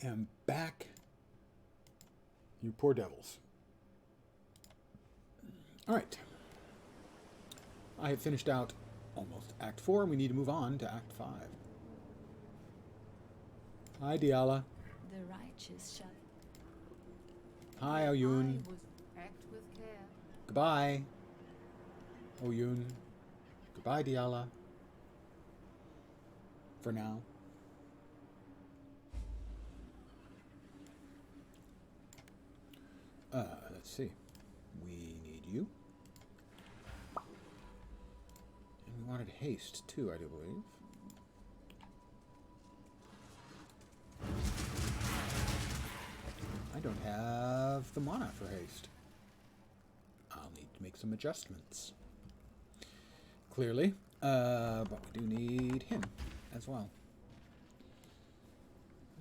am back. You poor devils. Alright. I have finished out almost Act 4, and we need to move on to Act 5. Hi, Diala. The righteous shall. Hi, Oyun. Act with care. Goodbye, Oyun. Goodbye, Diala. For now. Let's see. We need you. And we wanted haste, too, I do believe. I don't have the mana for haste. I'll need to make some adjustments. Clearly. But we do need him as well.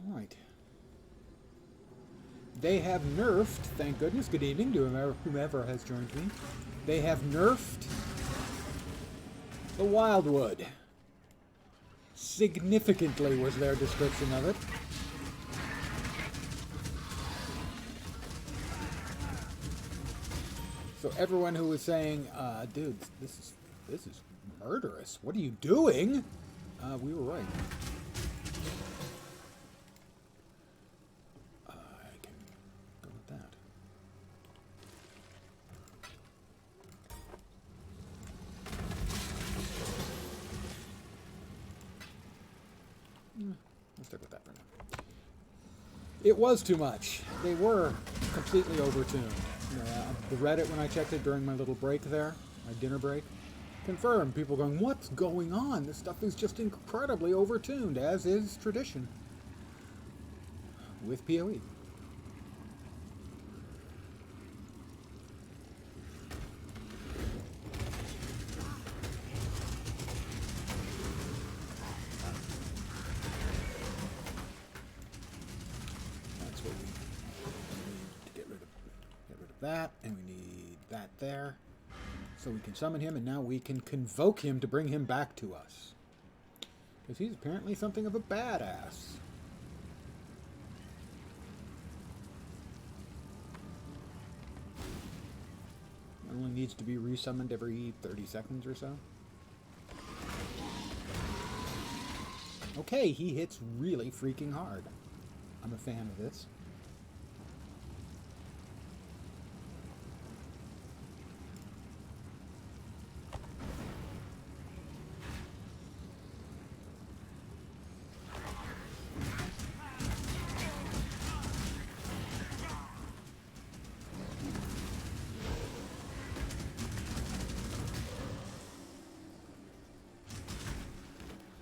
Alright. They have nerfed, thank goodness, good evening to whomever has joined me. They have nerfed the Wildwood. Significantly was their description of it. So everyone who was saying, dude, this is murderous. What are you doing? We were right. I can go with that. Let's stick with that for now. It was too much. They were completely overtuned. The Reddit, when I checked it during my little break there, my dinner break, confirmed. People going, what's going on? This stuff is just incredibly overtuned, as is tradition with PoE. That's what we need to get rid of that, and we need that there. So we can summon him, and now we can convoke him to bring him back to us. Because he's apparently something of a badass. It only needs to be resummoned every 30 seconds or so. Okay, he hits really freaking hard. I'm a fan of this.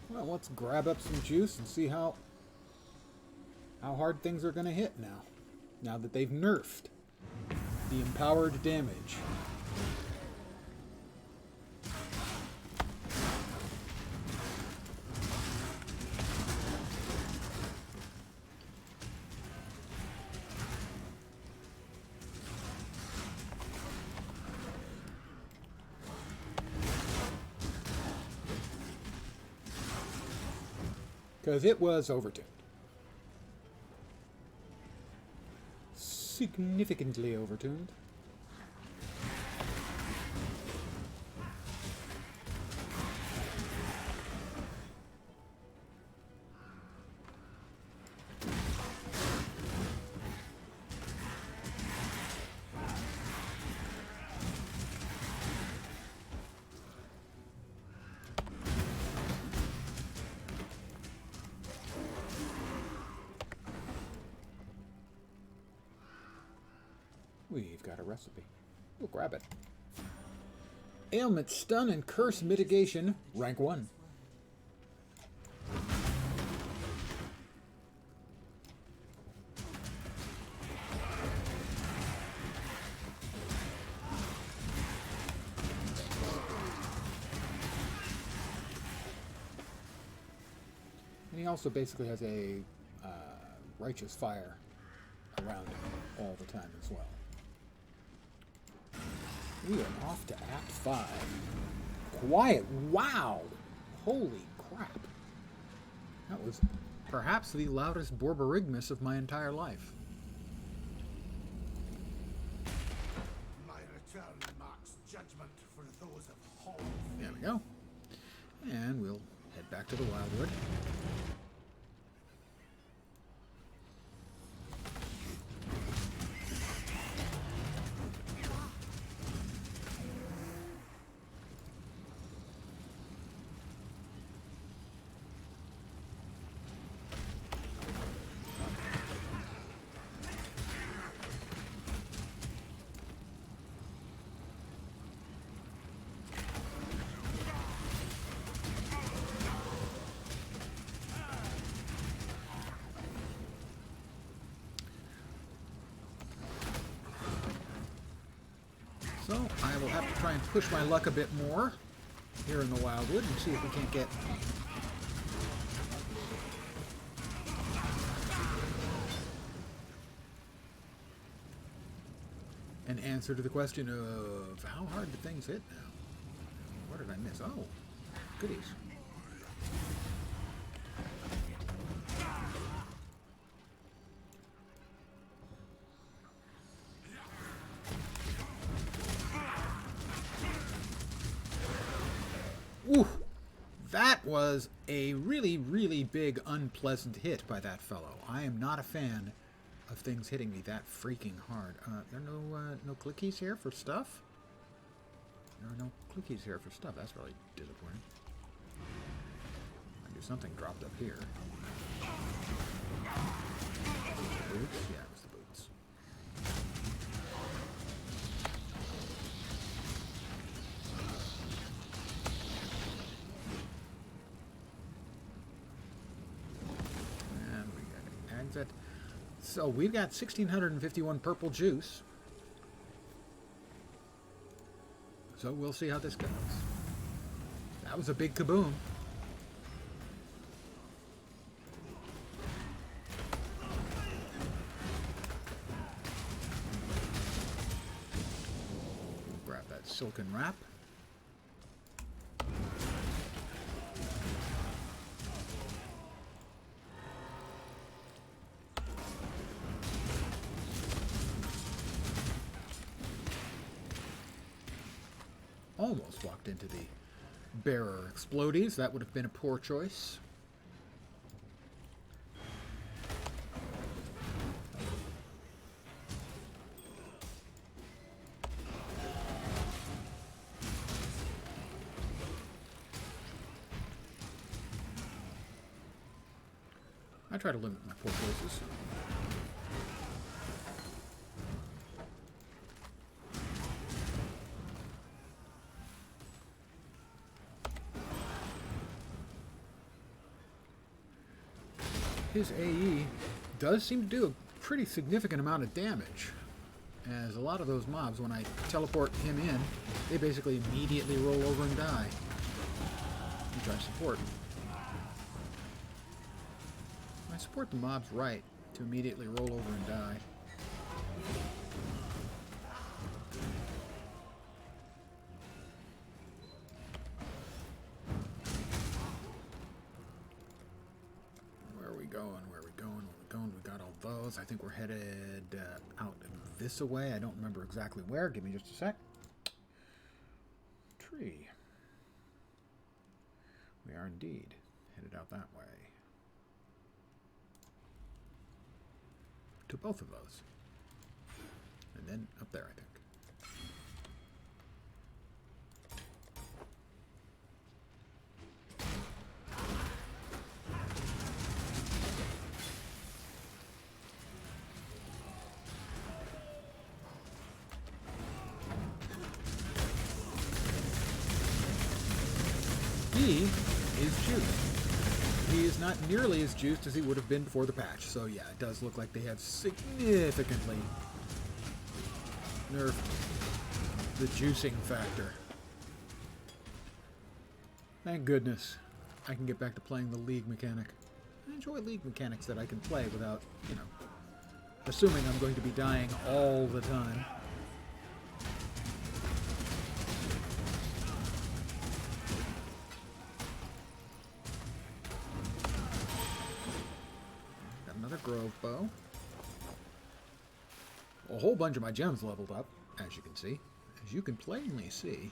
Well, let's grab up some juice and see how hard things are going to hit now. Now that they've nerfed the empowered damage. Because it was overtuned. Significantly overtuned. We've got a recipe. We'll grab it. Ailment, stun, and curse mitigation, rank 1. And he also basically has a righteous fire around him all the time as well. We are off to Act 5. Quiet. Wow. Holy crap. That was Perhaps the loudest borborygmus of my entire life. My return marks judgment for those of Hall. There we go. And we'll head back to the Wildwood. So I will have to try and push my luck a bit more here in the Wildwood and see if we can't get an answer to the question of how hard do things hit now? What did I miss? Oh, goodies. Ooh, that was a really, really big, unpleasant hit by that fellow. I am not a fan of things hitting me that freaking hard. There are no clickies here for stuff? There are no clickies here for stuff. That's really disappointing. I knew something dropped up here. Boots? Yeah, it was the boots. And we got an exit. So we've got 1,651 purple juice. So we'll see how this goes. That was a big kaboom. We'll grab that silken wrap. Almost walked into the bearer explodies. That would have been a poor choice. I try to limit my poor choices. His AE does seem to do a pretty significant amount of damage, as a lot of those mobs, when I teleport him in, they basically immediately roll over and die, which I support. I support the mobs right to immediately roll over and die. We got all those. I think we're headed out this way. I don't remember exactly where. Give me just a sec. Tree. We are indeed headed out that way. To both of those. And then up there, I think. He is juiced. He is not nearly as juiced as he would have been before the patch. So yeah, it does look like they have significantly nerfed the juicing factor. Thank goodness I can get back to playing the League mechanic. I enjoy League mechanics that I can play without, you know, assuming I'm going to be dying all the time. Grove Bow. A whole bunch of my gems leveled up, as you can see. As you can plainly see.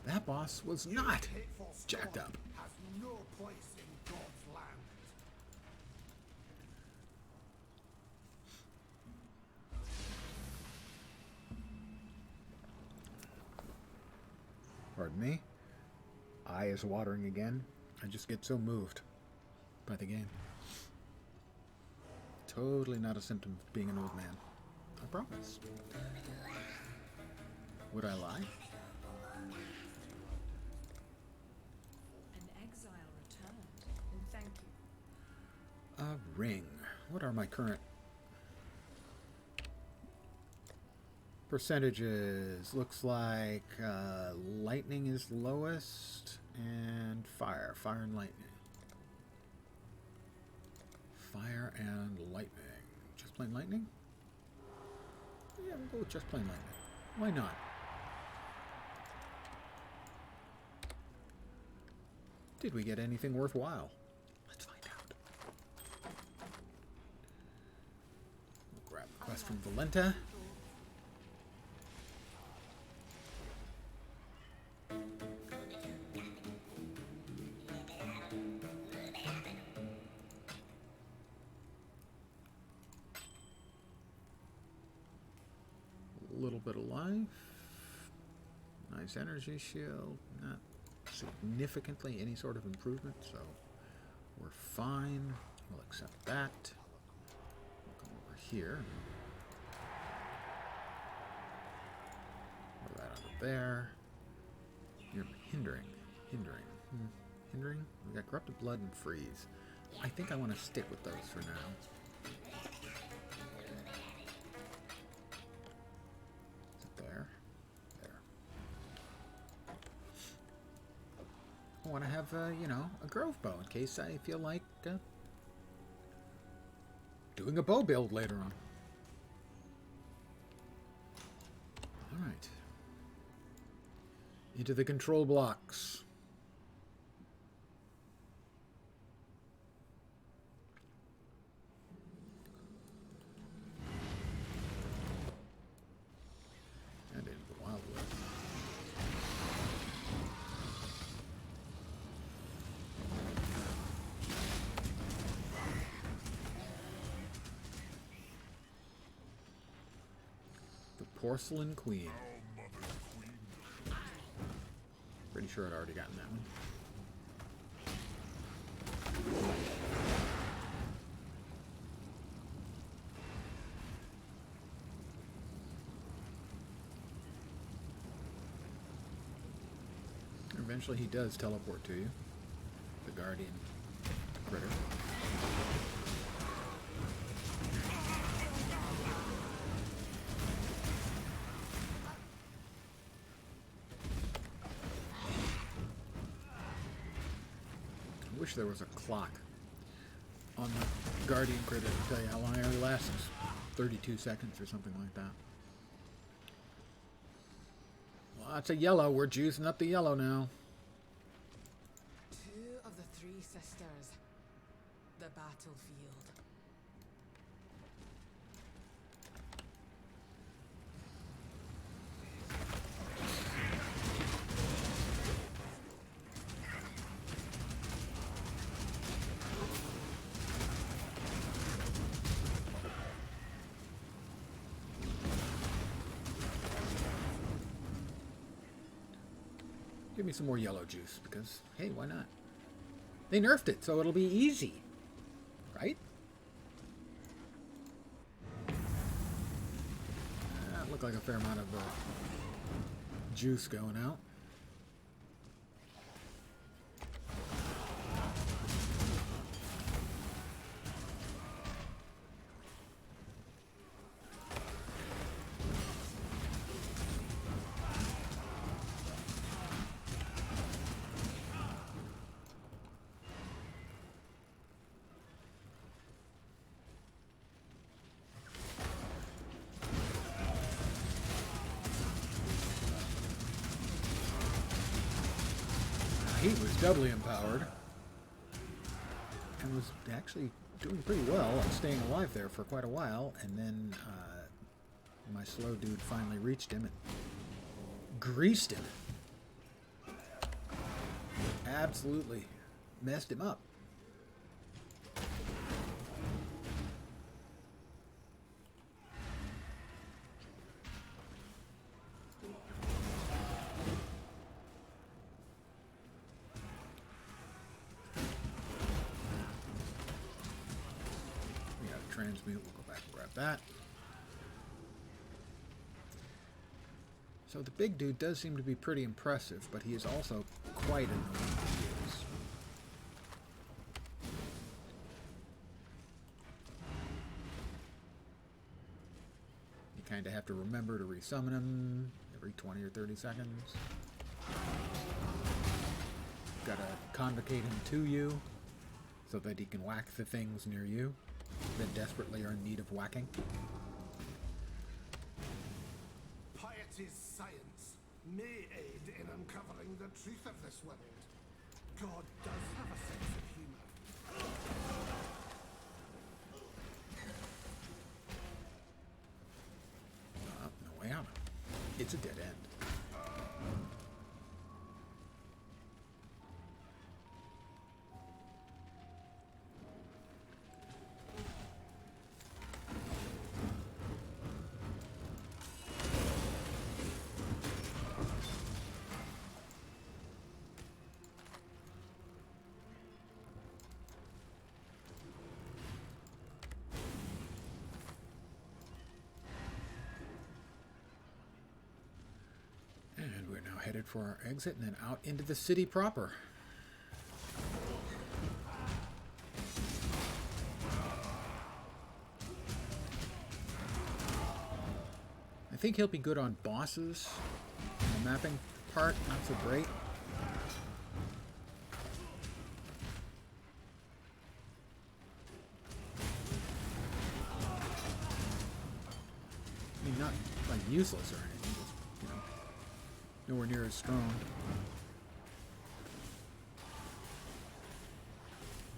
That boss was not jacked up. Has no place in God's land. Pardon me. Eye is watering again. I just get so moved by the game. Totally not a symptom of being an old man. I promise. Would I lie? An exile returned, and thank you. A ring. What are my current percentages? Looks like lightning is lowest, and fire and lightning. Fire and lightning. Just plain lightning? Yeah, we'll go with just plain lightning. Why not? Did we get anything worthwhile? Let's find out. We'll grab the quest from Valenta. A little bit of life. Nice energy shield. Not significantly any sort of improvement, so we're fine. We'll accept that. We'll come over here. Put that over there. You're hindering. Hindering? We got corrupted blood and freeze. I think I want to stick with those for now. Is it there? There. I want to have, you know, a grove bow in case I feel like doing a bow build later on. Alright. Into the control blocks. And into the Wild West. The Porcelain Queen. Pretty sure I'd already gotten that one. Eventually he does teleport to you. The Guardian critter. I wish there was a clock on the Guardian critter to tell you how long it lasts. 32 seconds or something like that. Lots of yellow. We're juicing up the yellow now. Two of the three sisters. The battlefield. Give me some more yellow juice, because, hey, why not? They nerfed it, so it'll be easy. Right? That looked like a fair amount of juice going out. was doubly empowered and was actually doing pretty well and staying alive there for quite a while, and then my slow dude finally reached him and greased him. Absolutely messed him up. We got a transmute. We'll go back and grab that. So the big dude does seem to be pretty impressive, but he is also quite annoying to use. You kind of have to remember to resummon him every 20 or 30 seconds. Gotta convocate him to you so that he can whack the things near you that desperately are in need of whacking. Piety's science may aid in uncovering the truth of this world. God does have a sense of humor. No way out. It's a dead end. And we're now headed for our exit and then out into the city proper. I think he'll be good on bosses. The mapping part, not so great. I mean, not like useless or anything, just, you know, nowhere near as strong.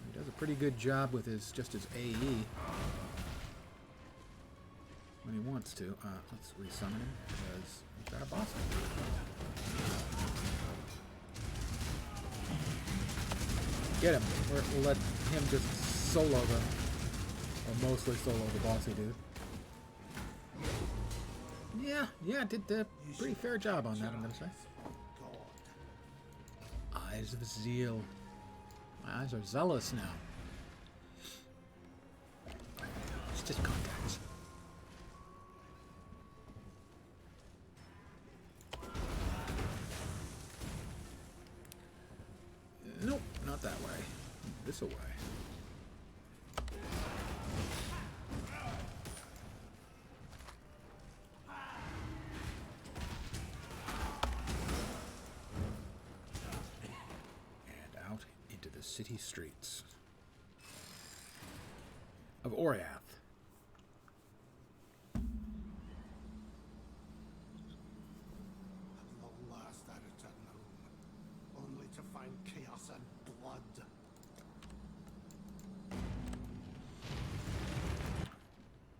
He does a pretty good job with his just his AE when he wants to. Let's resummon him because he's got a boss. Get him. We'll let him just solo the, or mostly solo the bossy dude. Yeah, did a pretty fair job on that, I'm gonna say. Eyes of zeal. My eyes are zealous now. It's just contacts. Nope, not that way. This way. City streets of Oriath. At long last I return home, only to find chaos and blood.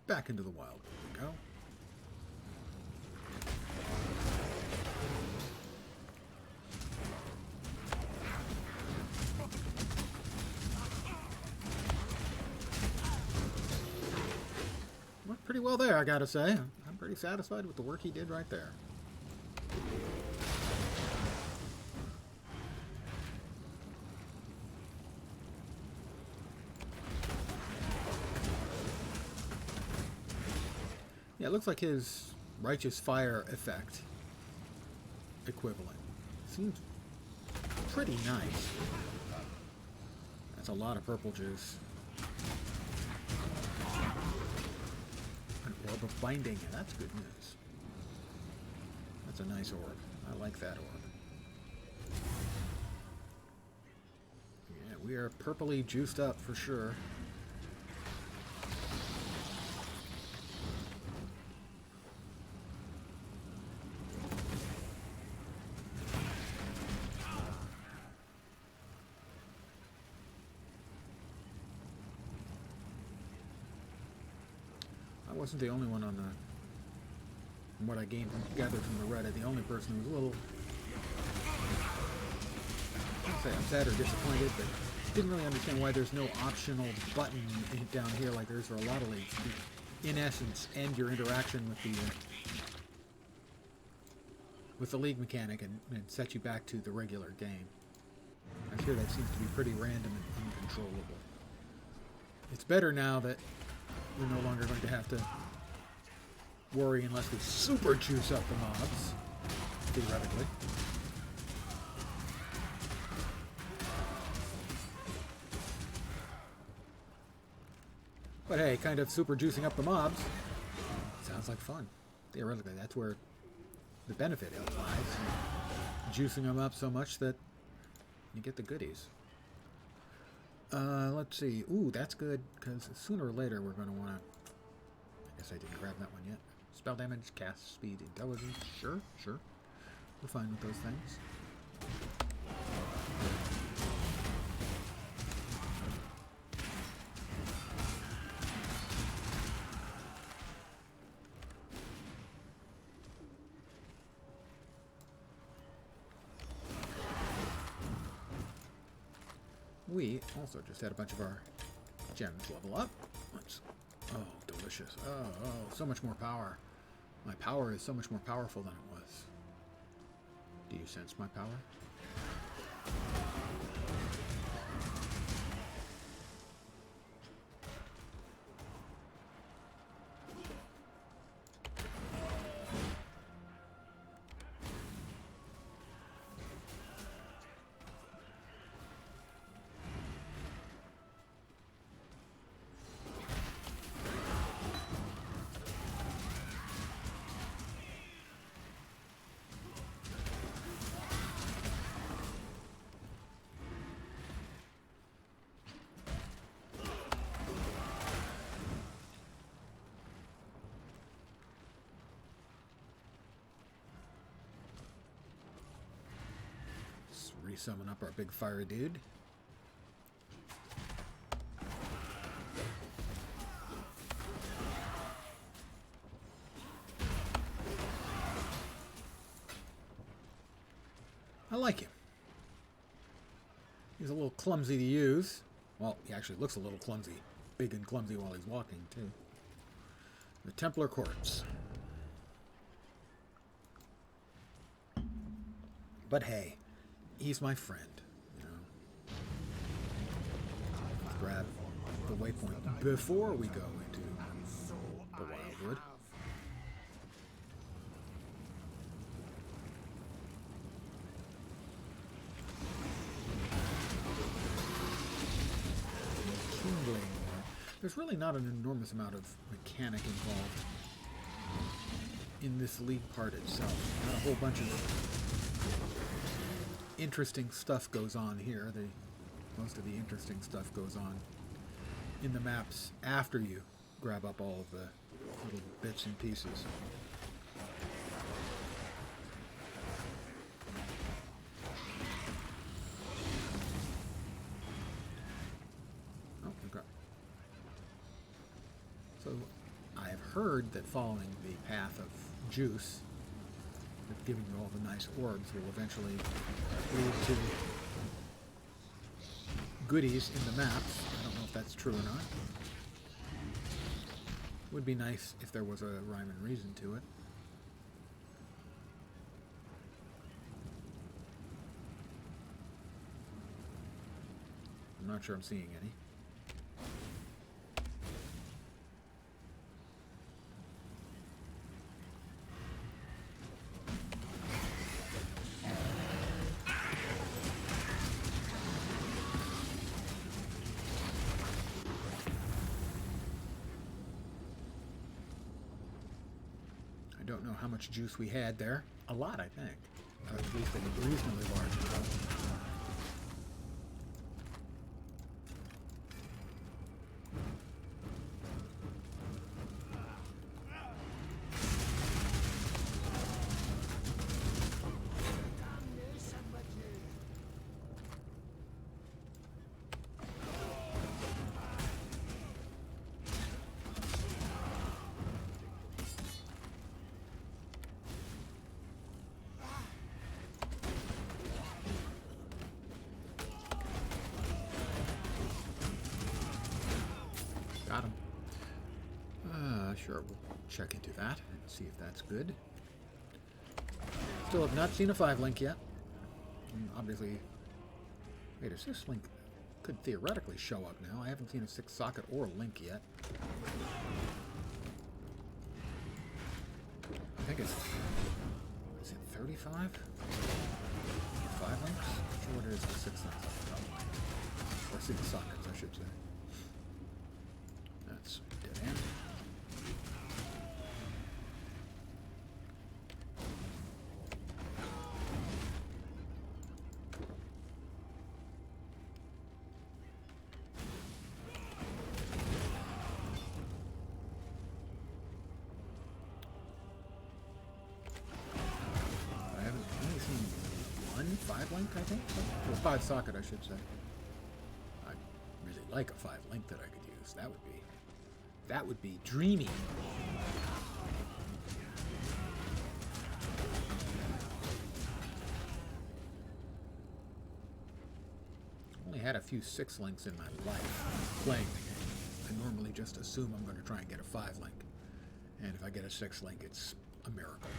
Back into the wild we go. Pretty well there, I gotta say. I'm pretty satisfied with the work he did right there. Yeah, it looks like his Righteous Fire effect equivalent. Seems pretty nice. That's a lot of purple juice. Orb of Binding, that's good news. That's a nice orb. I like that orb. Yeah, we are purpley juiced up for sure. wasn't the only one on the... From what I gathered from the Reddit, the only person who was a little... I don't say upset or disappointed, but didn't really understand why there's no optional button down here like there is for a lot of leagues. In essence, end your interaction with the league mechanic and set you back to the regular game. I'm sure that seems to be pretty random and uncontrollable. It's better now that we're no longer going to have to worry unless we super juice up the mobs, theoretically. But hey, kind of super juicing up the mobs sounds like fun. Theoretically, that's where the benefit lies. Juicing them up so much that you get the goodies. Let's see. Ooh, that's good, because sooner or later we're going to want to... I guess I didn't grab that one yet. Spell damage, cast speed, intelligence. Sure. We're fine with those things. We also just had a bunch of our gems level up. Oh, delicious. Oh, so much more power. My power is so much more powerful than it was. Do you sense my power? Summon up our big fire dude. I like him. He's a little clumsy to use. Well, he actually looks a little clumsy. Big and clumsy while he's walking, too. The Templar Corpse. But hey, he's my friend, you know. Let's grab the waypoint before we go into the Wildwood. Kindling. There's really not an enormous amount of mechanic involved in this league part itself. Not a whole bunch of interesting stuff goes on here. Most of the interesting stuff goes on in the maps after you grab up all of the little bits and pieces. Oh, okay. So I have heard that following the path of juice, that giving you all the nice orbs, will eventually lead to goodies in the maps. I don't know if that's true or not. Would be nice if there was a rhyme and reason to it. I'm not sure I'm seeing any. Don't know how much juice we had there. A lot, I think. Or at least a reasonably large amount. Got him. Sure, we'll check into that and see if that's good. Still have not seen a 5-link yet. And obviously, wait, a 6-link could theoretically show up now. I haven't seen a 6-socket or a link yet. I think it's... Is it 35? 5 links? I'm sure what it is for 6 links. Or 6 sockets, I should say. That's dead end. Link, I think? Or 5 socket, I should say. I'd really like a 5 link that I could use. That would be dreamy. Only had a few 6 links in my life playing the game. I normally just assume I'm going to try and get a 5 link. And if I get a 6 link, it's a miracle.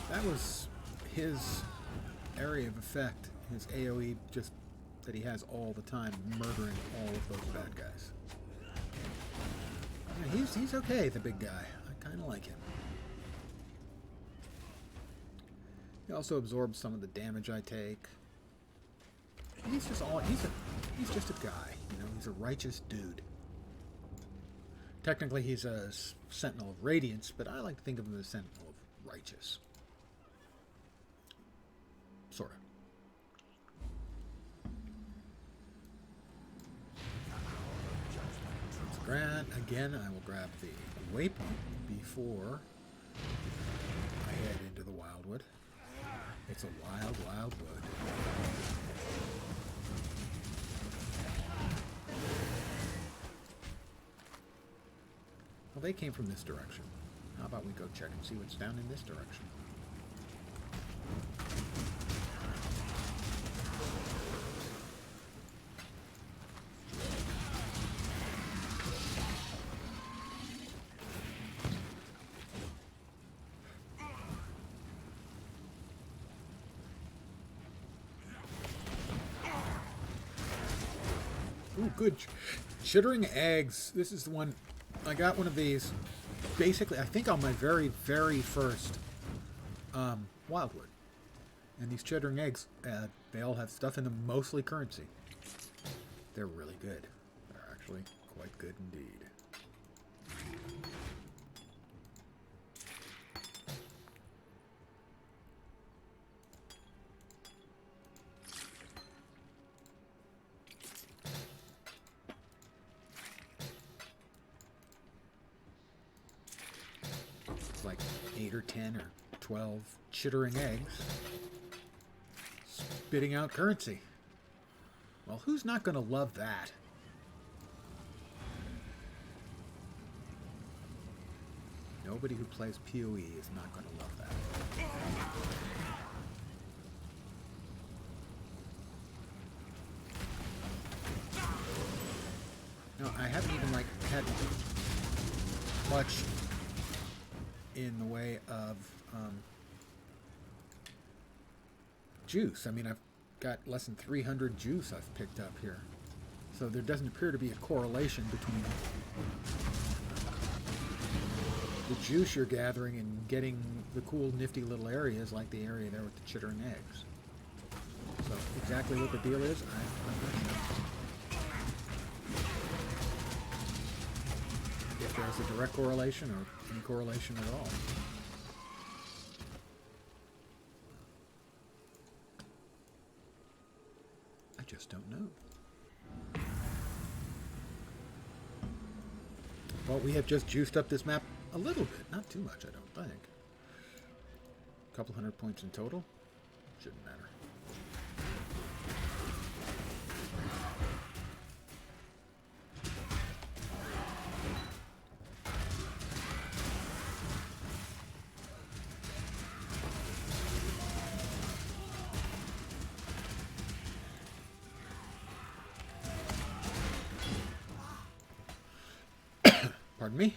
That was his area of effect, his AoE, just that he has all the time, murdering all of those bad guys. Yeah, he's okay, the big guy. I kind of like him. He also absorbs some of the damage I take. He's just a guy, you know. He's a righteous dude. Technically, he's a Sentinel of Radiance, but I like to think of him as a Sentinel of Righteous. Sort of. Let's grab, again, I will grab the waypoint before I head into the Wildwood. It's a wild, wild wood. Well, they came from this direction. How about we go check and see what's down in this direction? Ooh, good. Chittering eggs. This is the one. I got one of these, basically, I think on my very, very first Wildwood. And these chittering eggs, they all have stuff in them, mostly currency. They're really good. They're actually quite good indeed. Like 8 or 10 or 12 chittering eggs spitting out currency. Well, who's not going to love that? Nobody who plays PoE is not going to love that. No, I haven't even had much in the way of juice. I mean, I've got less than 300 juice I've picked up here. So there doesn't appear to be a correlation between the juice you're gathering and getting the cool, nifty little areas like the area there with the chittering eggs. So exactly what the deal is, I'm not sure. If there's a direct correlation or any correlation at all. I just don't know. Well, we have just juiced up this map a little bit. Not too much, I don't think. A couple hundred points in total. Shouldn't matter. Pardon me?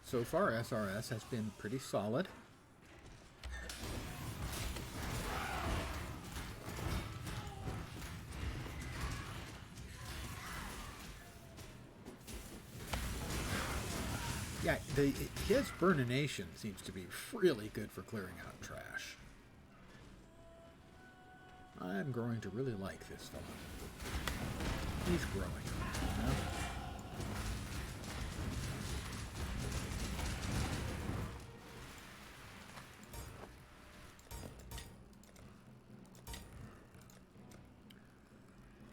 So far, SRS has been pretty solid. Yeah, his Burnination seems to be really good for clearing out trash. I'm growing to really like this fella. He's growing. You know?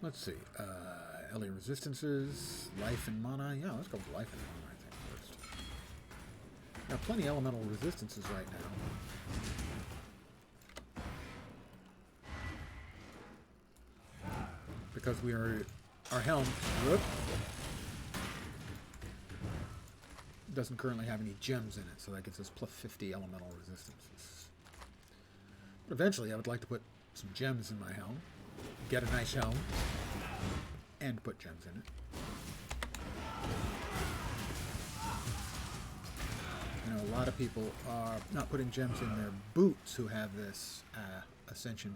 Let's see. LA resistances, life and mana. Yeah, let's go with life and mana, I think, first. There are plenty of elemental resistances right now. Because we are... Our helm... Whoop, doesn't currently have any gems in it, so that gives us plus 50 elemental resistances. But eventually, I would like to put some gems in my helm. Get a nice helm. And put gems in it. You know, a lot of people are not putting gems in their boots who have this ascension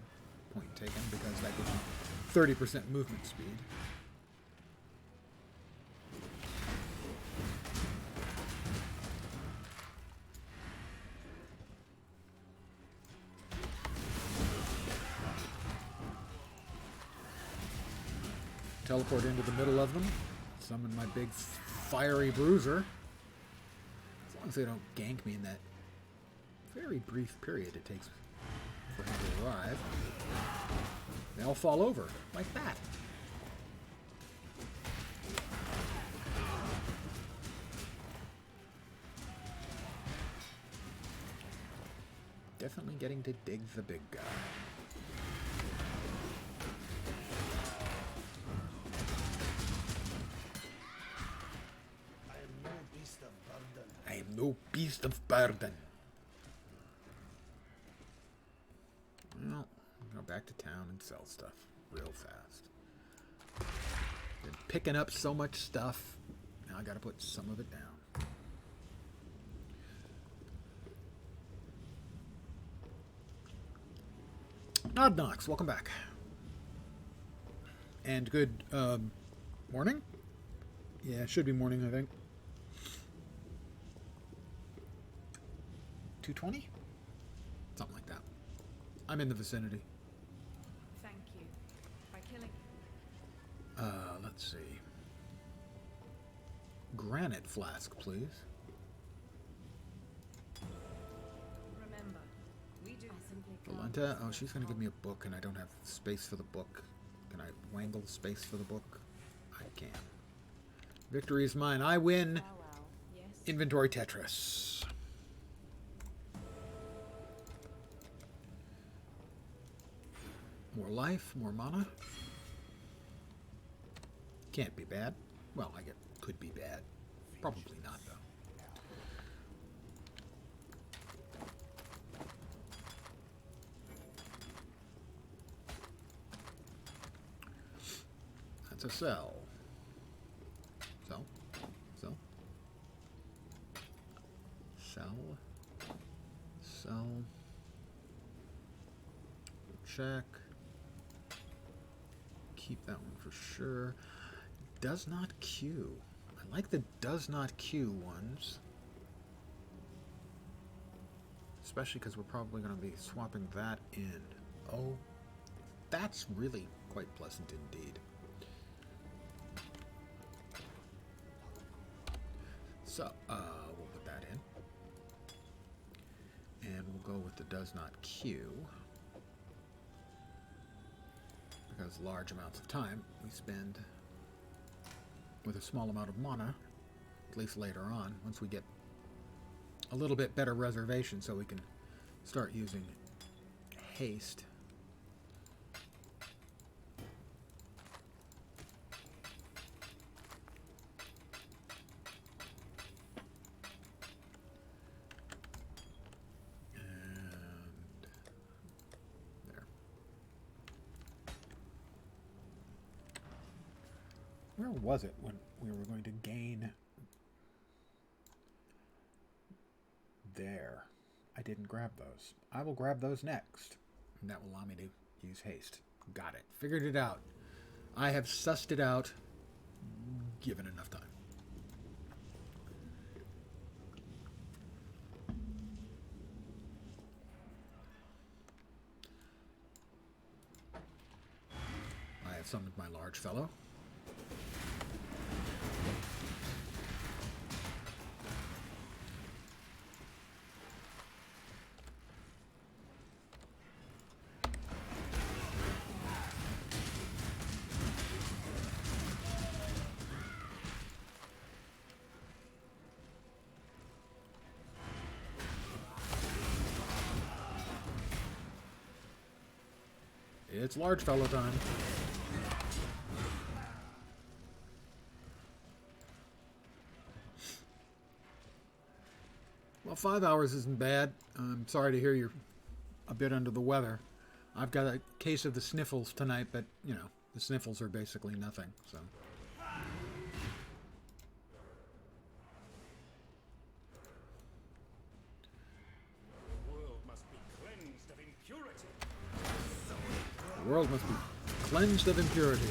point taken, because that gives you 30% movement speed. Teleport into the middle of them. Summon my big fiery bruiser. As long as they don't gank me in that very brief period it takes for him to arrive. They all fall over, like that. Definitely getting to dig the big guy. No beast of burden. Well, go back to town and sell stuff real fast. Been picking up so much stuff. Now I gotta put some of it down. Nod Knox, welcome back. And good morning? Yeah, it should be morning, I think. 220? Something like that. I'm in the vicinity. Thank you. By killing Let's see. Granite flask, please. remember, we do Valenta, oh, she's gonna give me a book, and I don't have space for the book. Can I wangle space for the book? I can. Victory is mine. I win. yes. Inventory Tetris. More life, more mana. Can't be bad. Well, I guess could be bad. Probably not, though. That's a sell. Sell. Sell. Sell. Sell. Check. Keep that one for sure. Does not queue. I like the does not queue ones. Especially because we're probably going to be swapping that in. Oh, that's really quite pleasant indeed. So, we'll put that in. And we'll go with the does not queue. Because large amounts of time we spend with a small amount of mana, at least later on, once we get a little bit better reservation so we can start using haste. Where was it when we were going to gain? There. I didn't grab those. I will grab those next. And that will allow me to use haste. Got it. Figured it out. I have sussed it out. Given enough time. I have summoned my large fellow. It's large fellow time. Well, 5 hours isn't bad. I'm sorry to hear you're a bit under the weather. I've got a case of the sniffles tonight, but, you know, the sniffles are basically nothing, so. The world must be cleansed of impurity.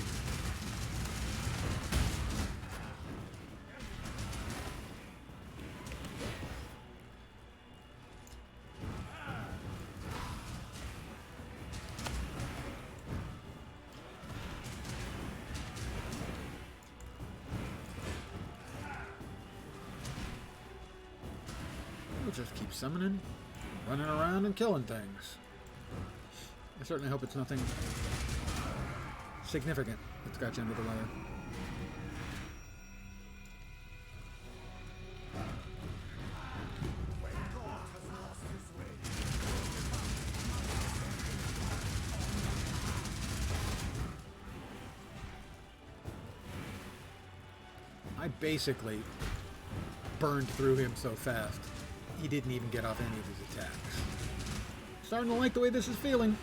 We'll just keep summoning, running around and killing things. I certainly hope it's nothing significant that's got you under the weather. I basically burned through him so fast, he didn't even get off any of his attacks. Starting to like the way this is feeling.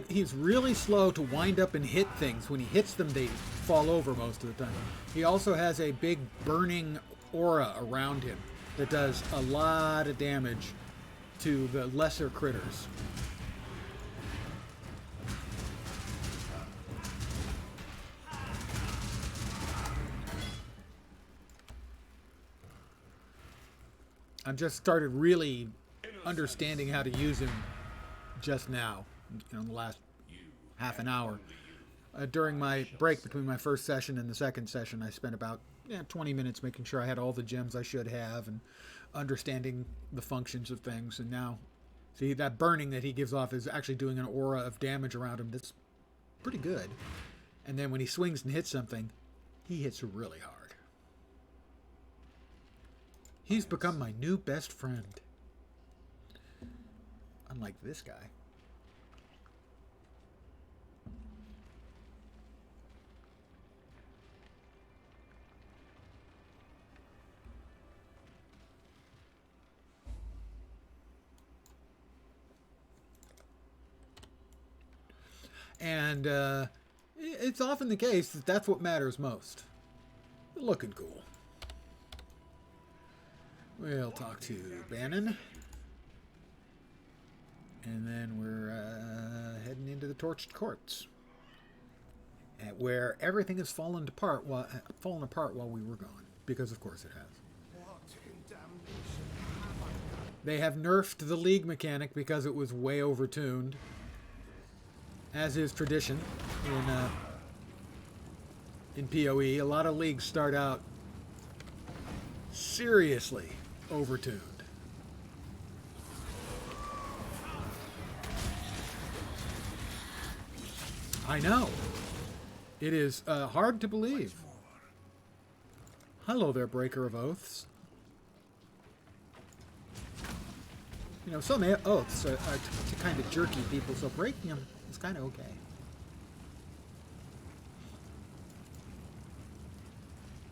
He's really slow to wind up and hit things. When he hits them, they fall over most of the time. He also has a big burning aura around him that does a lot of damage to the lesser critters. I've just started really understanding how to use him just now, you know, in the last half an hour. During my break between my first session and the second session, I spent about 20 minutes making sure I had all the gems I should have and understanding the functions of things. And now, see, that burning that he gives off is actually doing an aura of damage around him that's pretty good. And then when he swings and hits something, he hits really hard. He's become my new best friend. Unlike this guy. And it's often the case that that's what matters most. Looking cool. We'll talk to Bannon. And then we're heading into the Torched Courts, where everything has fallen apart while we were gone, because of course it has. What in damnation have I done? They have nerfed the League mechanic because it was way overtuned, as is tradition in PoE. A lot of leagues start out seriously overtuned. I know. It is hard to believe. Hello there, Breaker of Oaths. You know, some oaths are kind of jerky people, so breaking them is kind of okay.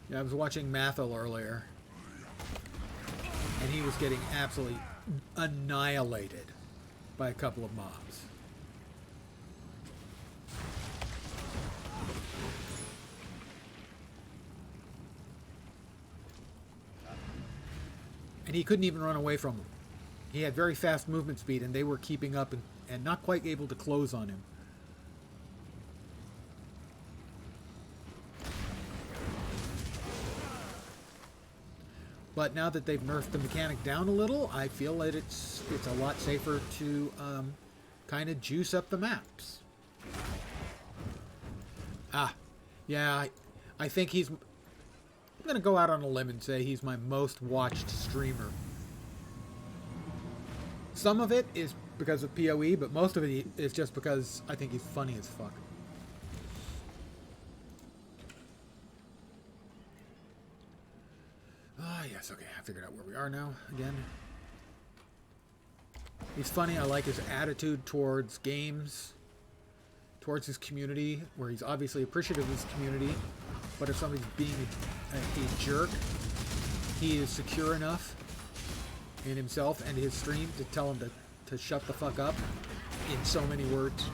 Yeah, I was watching Mathil earlier, and he was getting absolutely annihilated by a couple of mobs. And he couldn't even run away from them. He had very fast movement speed, and they were keeping up and not quite able to close on him. But now that they've nerfed the mechanic down a little, I feel that it's a lot safer to kind of juice up the maps. Ah, yeah, I think he's... I'm going to go out on a limb and say he's my most watched streamer. Some of it is because of PoE, but most of it is just because I think he's funny as fuck. Ah, yes, okay, I figured out where we are now, again. He's funny, I like his attitude towards games, towards his community, where he's obviously appreciative of his community, but if somebody's being a jerk, he is secure enough in himself and his stream to tell him to shut the fuck up in so many words.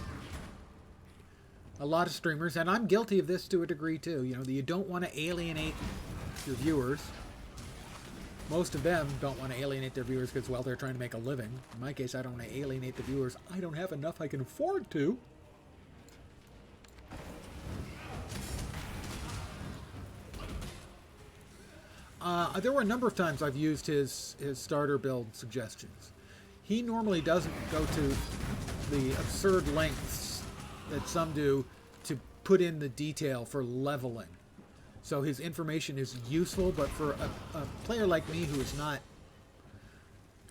A lot of streamers, and I'm guilty of this to a degree too, you know, you don't want to alienate your viewers. Most of them don't want to alienate their viewers because, well, they're trying to make a living. In my case, I don't want to alienate the viewers. I don't have enough I can afford to. There were a number of times I've used his starter build suggestions. He normally doesn't go to the absurd lengths that some do to put in the detail for leveling. So his information is useful, but for a player like me who is not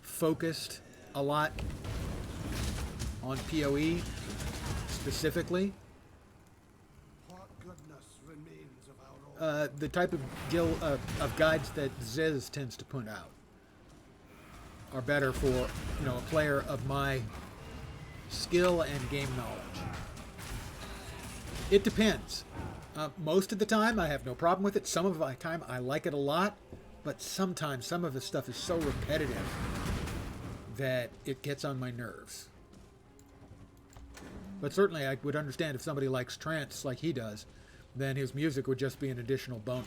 focused a lot on PoE specifically, the type of guides that Ziz tends to put out are better for, you know, a player of my skill and game knowledge. It depends. Most of the time, I have no problem with it. Some of the time, I like it a lot. But sometimes, some of the stuff is so repetitive that it gets on my nerves. But certainly, I would understand if somebody likes trance like he does, then his music would just be an additional bonus.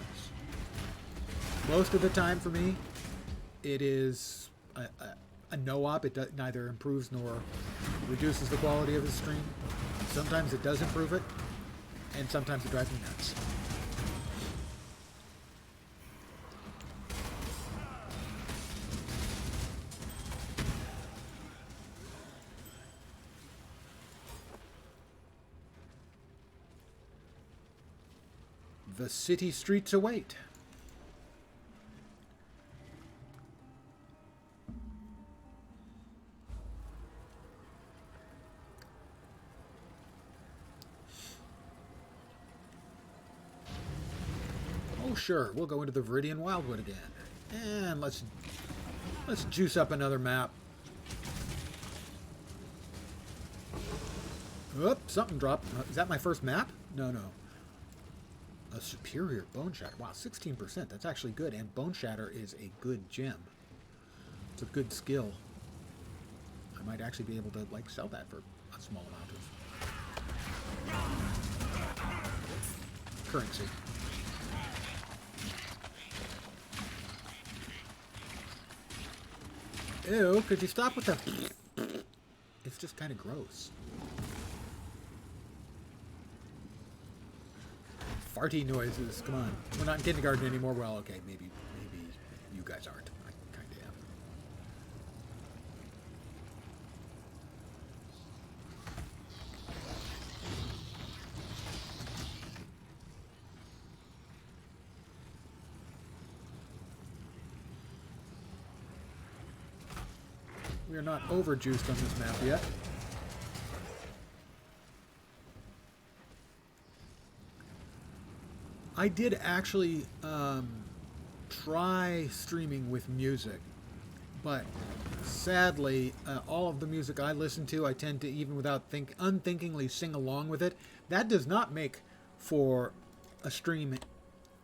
Most of the time, for me, it is a no-op. It neither improves nor reduces the quality of the stream. Sometimes it does improve it. And sometimes it drives me nuts. The city streets await. Oh, sure, we'll go into the Viridian Wildwood again. And let's juice up another map. Oop, something dropped. Is that my first map? No. A superior Bone Shatter. Wow, 16%. That's actually good. And Bone Shatter is a good gem. It's a good skill. I might actually be able to, like, sell that for a small amount of currency. Ew, could you stop with the... It's just kind of gross. Farty noises, come on. We're not in kindergarten anymore. Well, okay, maybe you guys aren't. I kind of We are not overjuiced on this map yet. I did actually try streaming with music, but sadly, all of the music I listen to, I tend to, even without unthinkingly sing along with it. That does not make for a stream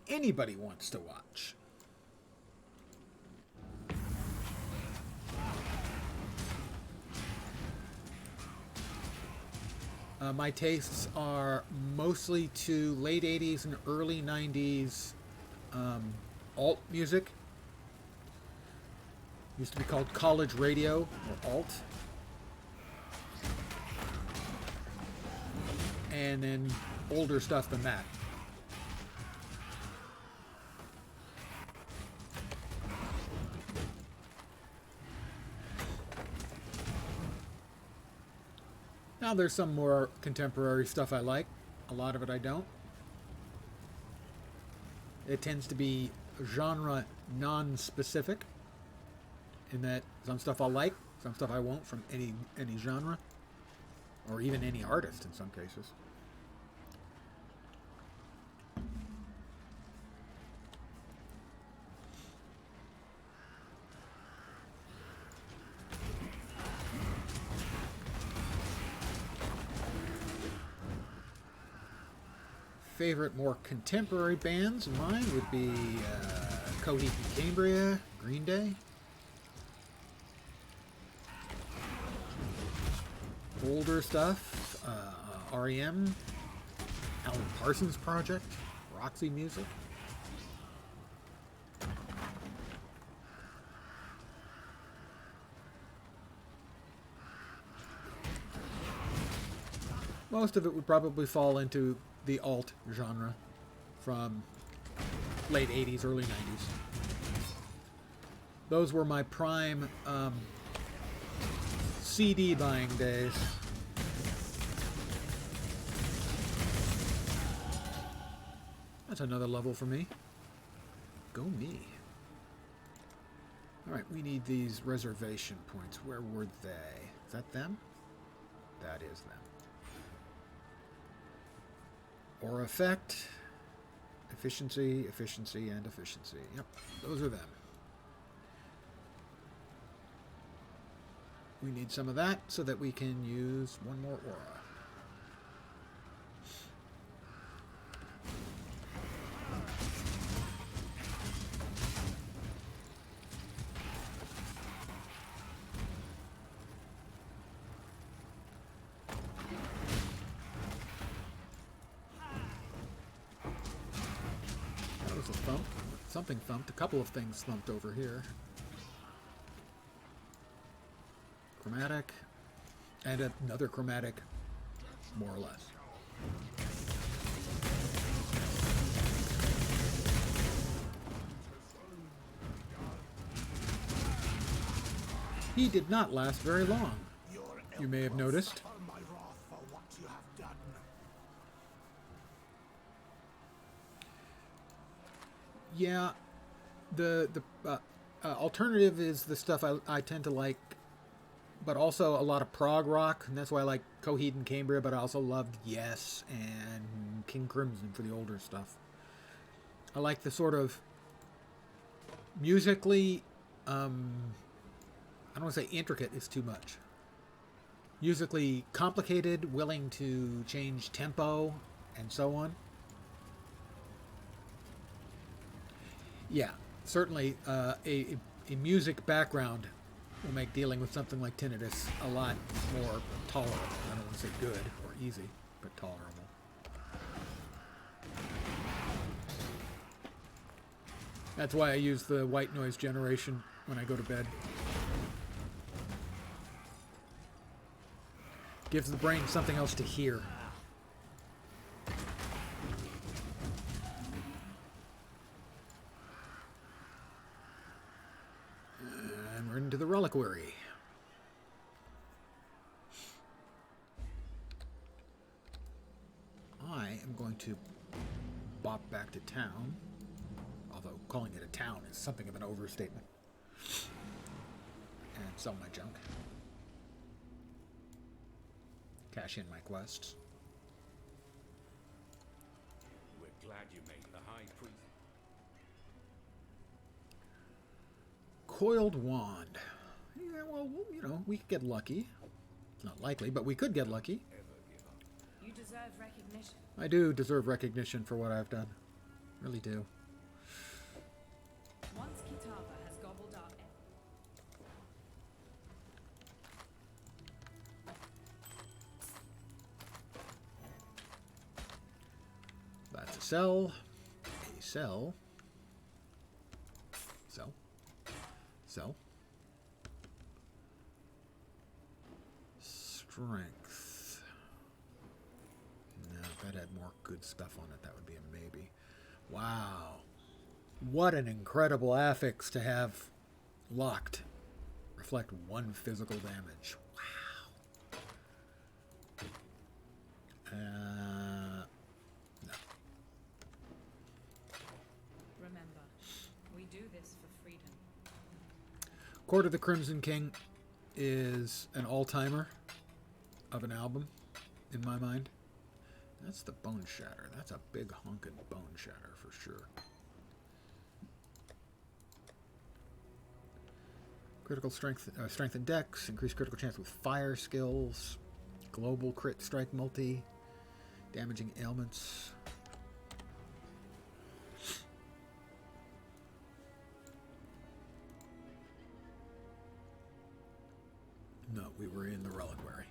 anybody wants to watch. My tastes are mostly to late 80s and early 90s alt music. Used to be called college radio, or alt. And then older stuff than that. Now there's some more contemporary stuff I like. A lot of it I don't. It tends to be genre non-specific, in that some stuff I'll like, some stuff I won't from any genre, or even any artist in some cases. Favorite more contemporary bands of mine would be PoE and Cambria, Green Day. Older stuff, REM, Alan Parsons Project, Roxy Music. Most of it would probably fall into the alt genre from late 80s, early 90s. Those were my prime CD buying days. That's another level for me. Go me. Alright, we need these reservation points. Where were they? Is that them? That is them. Or effect, efficiency, efficiency, and efficiency. Yep, those are them. We need some of that so that we can use one more aura. Something thumped. A couple of things thumped over here. Chromatic. And another chromatic, more or less. He did not last very long, you may have noticed. Yeah, the alternative is the stuff I tend to like, but also a lot of prog rock, and that's why I like Coheed and Cambria, but I also loved Yes and King Crimson for the older stuff. I like the sort of musically, I don't want to say intricate is too much. Musically complicated, willing to change tempo, and so on. Yeah, certainly a music background will make dealing with something like tinnitus a lot more tolerable. I don't want to say good or easy, but tolerable. That's why I use the white noise generation when I go to bed. Gives the brain something else to hear. And we're into the reliquary. I am going to bop back to town, although calling it a town is something of an overstatement. and sell my junk. Cash in my quests. We're glad you made the High Priest. Coiled wand. Yeah, well, you know, we could get lucky. It's not likely, but we could get lucky. You deserve recognition. I do deserve recognition for what I've done. Really do. Once Kitava has gobbled up That's a sell. A sell. Sell. Sell. Strength. No, if that had more good stuff on it, that would be a maybe. Wow. What an incredible affix to have locked. Reflect 1 physical damage. Wow. No. Remember, we do this for freedom. Court of the Crimson King is an all-timer of an album, in my mind. That's the Bone Shatter. That's a big honkin' Bone Shatter for sure. Critical strength, strength and dex, increased critical chance with fire skills, global crit strike multi, damaging ailments. No, we were in the reliquary.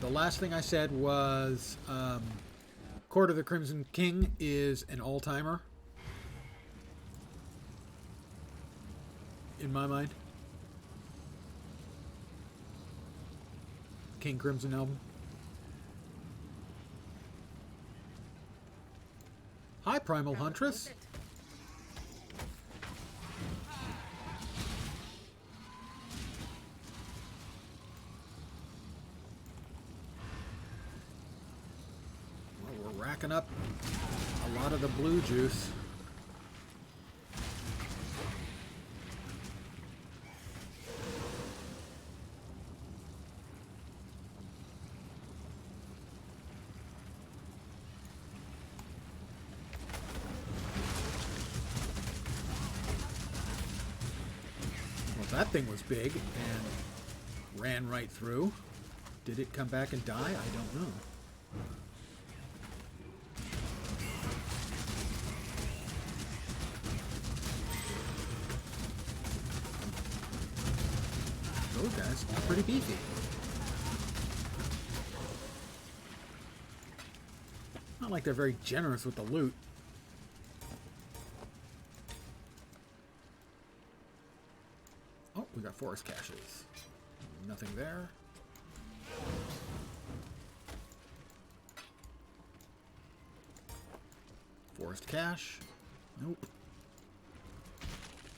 The last thing I said was Court of the Crimson King is an all-timer. In my mind. King Crimson album. Hi, Primal Huntress. Well, we're racking up a lot of the blue juice. That thing was big and ran right through. Did it come back and die? I don't know. Those guys are pretty beefy. Not like they're very generous with the loot. Oh, we got forest caches. Nothing there. Forest cache. Nope.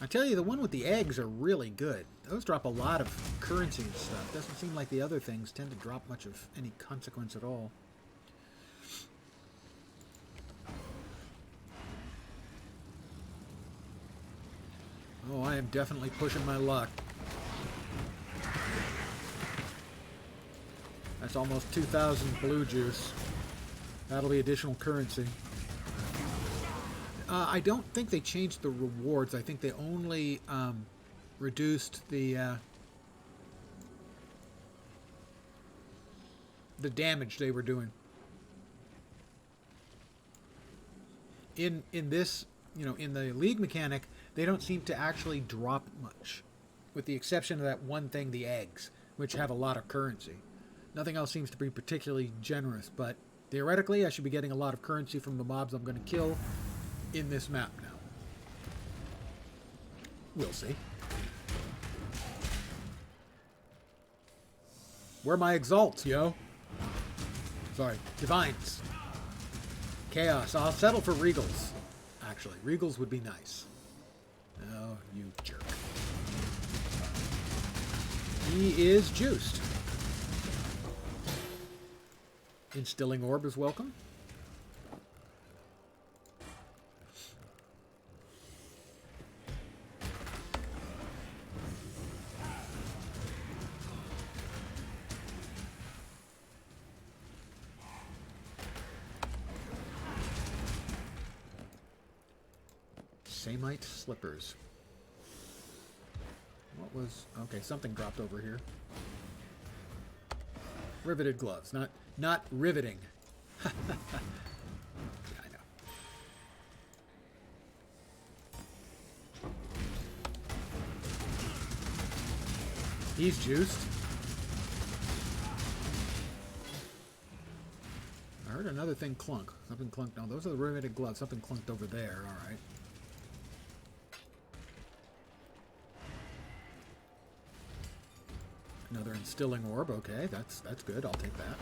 I tell you, the one with the eggs are really good. Those drop a lot of currency and stuff. Doesn't seem like the other things tend to drop much of any consequence at all. Oh, I am definitely pushing my luck. That's almost 2,000 blue juice. That'll be additional currency. I don't think they changed the rewards. I think they only reduced the damage they were doing. In this, you know, in the League mechanic, they don't seem to actually drop much, with the exception of that one thing, the eggs, which have a lot of currency. Nothing else seems to be particularly generous, but theoretically I should be getting a lot of currency from the mobs I'm going to kill in this map now. We'll see. Where are my exalts, yo? Sorry, divines. Chaos. I'll settle for regals. Actually, regals would be nice. Oh, you jerk. He is juiced. Instilling orb is welcome. Samite slippers. What was... Okay, something dropped over here. Riveted gloves. Not riveting. Yeah, I know. He's juiced. I heard another thing clunk. Something clunked. No, those are the riveted gloves. Something clunked over there. All right. Another instilling orb. Okay, that's good. I'll take that.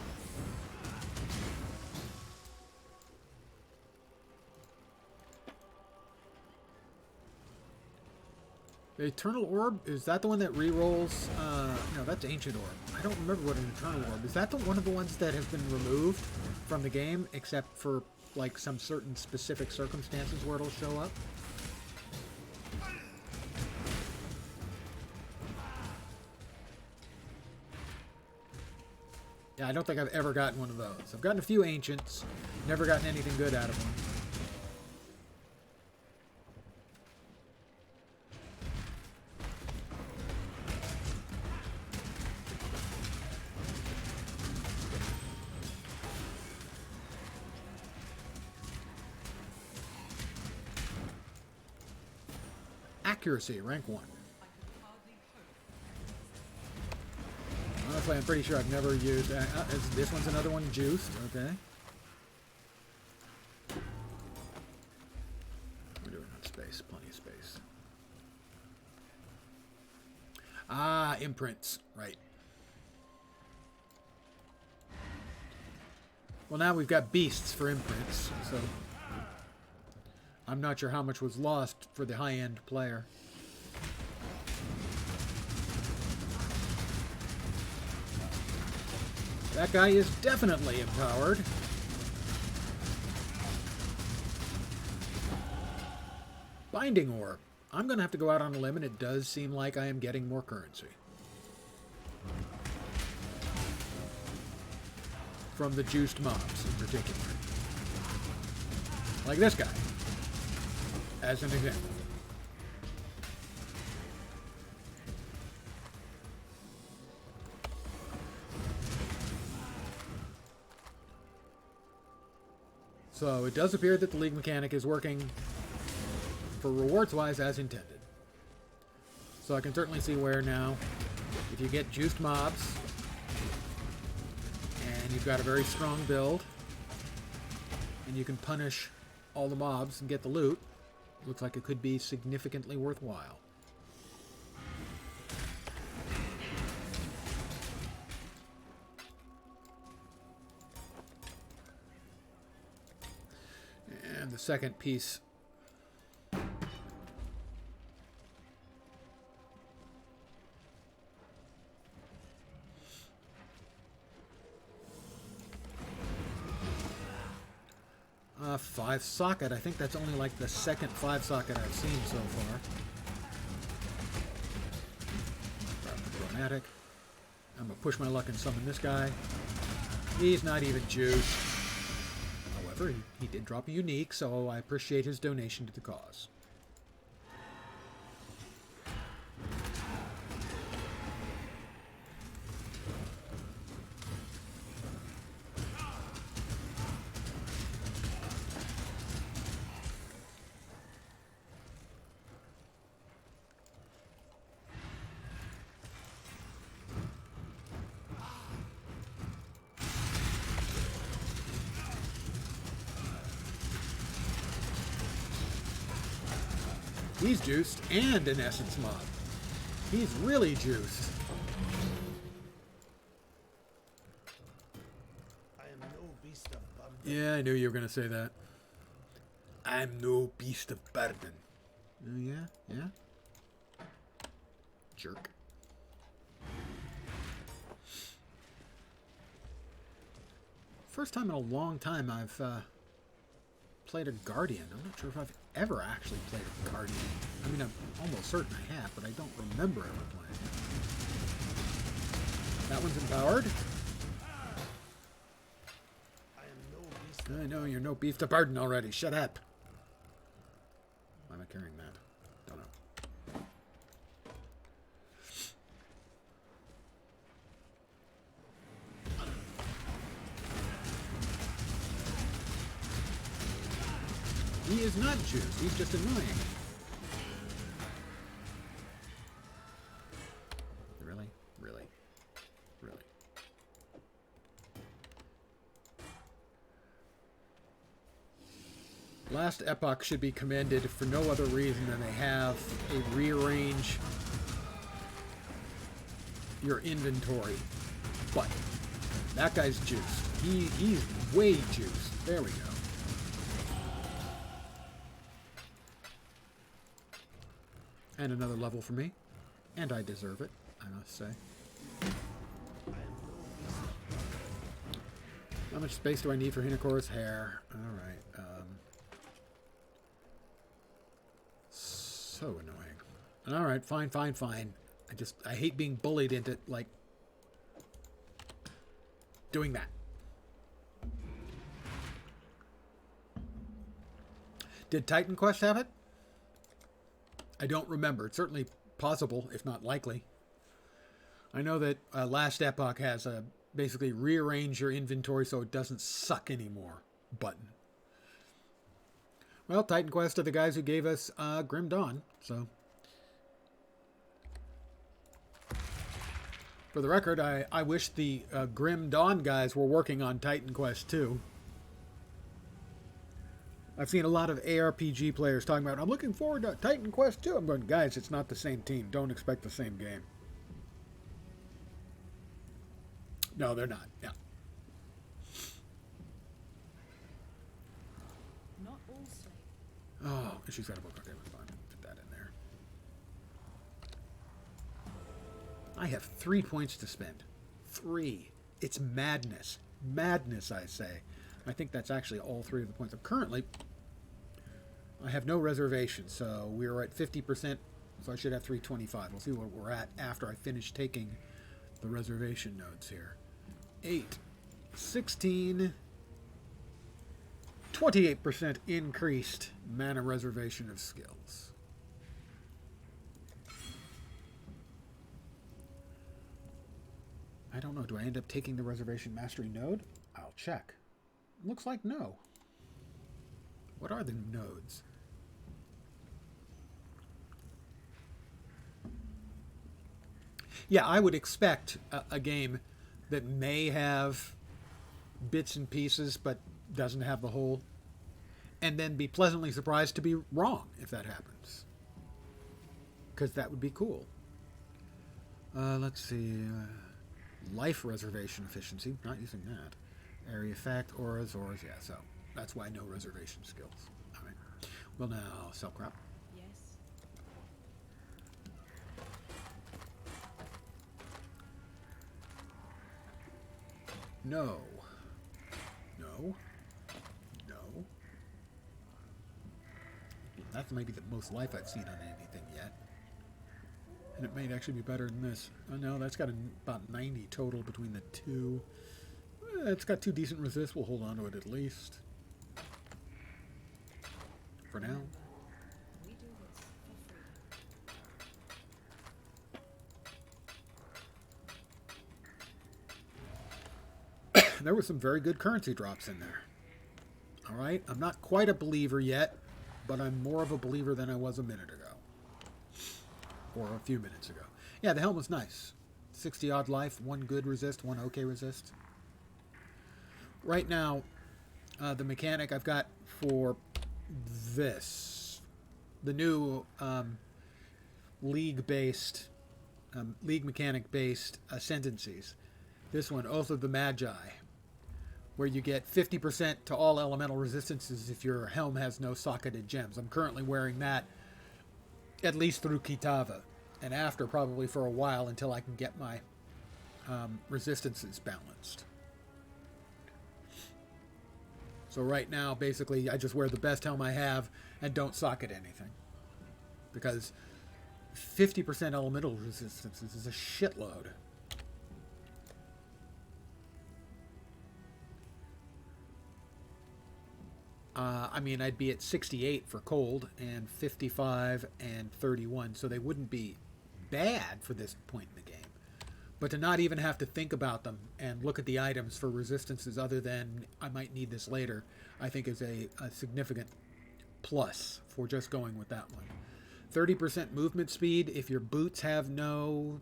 The Eternal Orb, is that the one that re-rolls? No, that's Ancient Orb. I don't remember what an Eternal Orb. Is that one of the ones that has been removed from the game, except for, like, some certain specific circumstances where it'll show up? Yeah, I don't think I've ever gotten one of those. I've gotten a few Ancients, never gotten anything good out of them. Accuracy, rank 1. Honestly, I'm pretty sure I've never used... this one's another one juiced, okay. We're doing enough space, plenty of space. Ah, imprints, right. Well, now we've got beasts for imprints, so... I'm not sure how much was lost for the high-end player. That guy is definitely empowered. Binding Orb. I'm going to have to go out on a limb, and it does seem like I am getting more currency. From the juiced mobs, in particular. Like this guy. As an example. So it does appear that the League mechanic is working for rewards-wise as intended. So I can certainly see where now, if you get juiced mobs, and you've got a very strong build, and you can punish all the mobs and get the loot, looks like it could be significantly worthwhile. And the second piece. Five socket. I think that's only like the second 5 socket I've seen so far. Chromatic. I'm gonna push my luck and summon this guy. He's not even juiced. However, he did drop a unique, so I appreciate his donation to the cause. He's juiced and an essence mob. He's really juiced. I am no beast of burden. Yeah, I knew you were going to say that. I'm no beast of burden. Oh, yeah? Yeah? Jerk. First time in a long time I've played a Guardian. I'm not sure if I've ever actually played a Guardian. I mean, I'm almost certain I have, but I don't remember ever playing it. That one's empowered. I know you're no beast to pardon already. Shut up. My carrying that? Don't know. He is not juiced. He's just annoying. Really? Really? Really? Last Epoch should be commended for no other reason than they have a rearrange your inventory button. That guy's juiced. He's way juiced. There we go. And another level for me. And I deserve it, I must say. How much space do I need for Hinakora's hair? Alright. So annoying. Alright, fine, fine, fine. I hate being bullied into, like, doing that. Did Titan Quest have it? I don't remember. It's certainly possible, if not likely. I know that Last Epoch has a basically rearrange your inventory so it doesn't suck anymore button. Well, Titan Quest are the guys who gave us Grim Dawn, so. For the record, I wish the Grim Dawn guys were working on Titan Quest 2. I've seen a lot of ARPG players talking about, I'm looking forward to Titan Quest 2. I'm going, guys, it's not the same team. Don't expect the same game. No, they're not. Yeah. Not all slave. Oh, she's got a book. Okay, fine. Put that in there. I have 3 points to spend. 3. It's madness. Madness, I say. I think that's actually all 3 of the points. Currently, I have no reservation, so we're at 50%, so I should have 325. We'll see what we're at after I finish taking the reservation nodes here. 8, 16, 28% increased mana reservation of skills. I don't know. Do I end up taking the reservation mastery node? I'll check. Looks like no. What are the nodes? Yeah, I would expect a game that may have bits and pieces but doesn't have the whole, and then be pleasantly surprised to be wrong if that happens. Because that would be cool. Let's see. Life reservation efficiency. Not using that. Area effect, auras, yeah, so that's why no reservation skills. All right. Well, now, sell crop. Yes. No. No. No. That's maybe the most life I've seen on anything yet. And it might actually be better than this. Oh, no, that's got about 90 total between the two. It's got 2 decent resists. We'll hold on to it at least. For now. We do this for freedom. There were some very good currency drops in there. All right. I'm not quite a believer yet, but I'm more of a believer than I was a minute ago. Or a few minutes ago. Yeah, the helm was nice. 60 odd life, 1 good resist, 1 okay resist. Right now, the mechanic I've got for this, the new league mechanic-based ascendancies. This one, Oath of the Magi, where you get 50% to all elemental resistances if your helm has no socketed gems. I'm currently wearing that at least through Kitava, and after probably for a while until I can get my resistances balanced. So right now, basically, I just wear the best helm I have and don't socket anything. Because 50% elemental resistance is a shitload. I mean, I'd be at 68 for cold and 55 and 31, so they wouldn't be bad for this point in the game. But to not even have to think about them and look at the items for resistances other than I might need this later, I think is a significant plus for just going with that one. 30% movement speed if your boots have no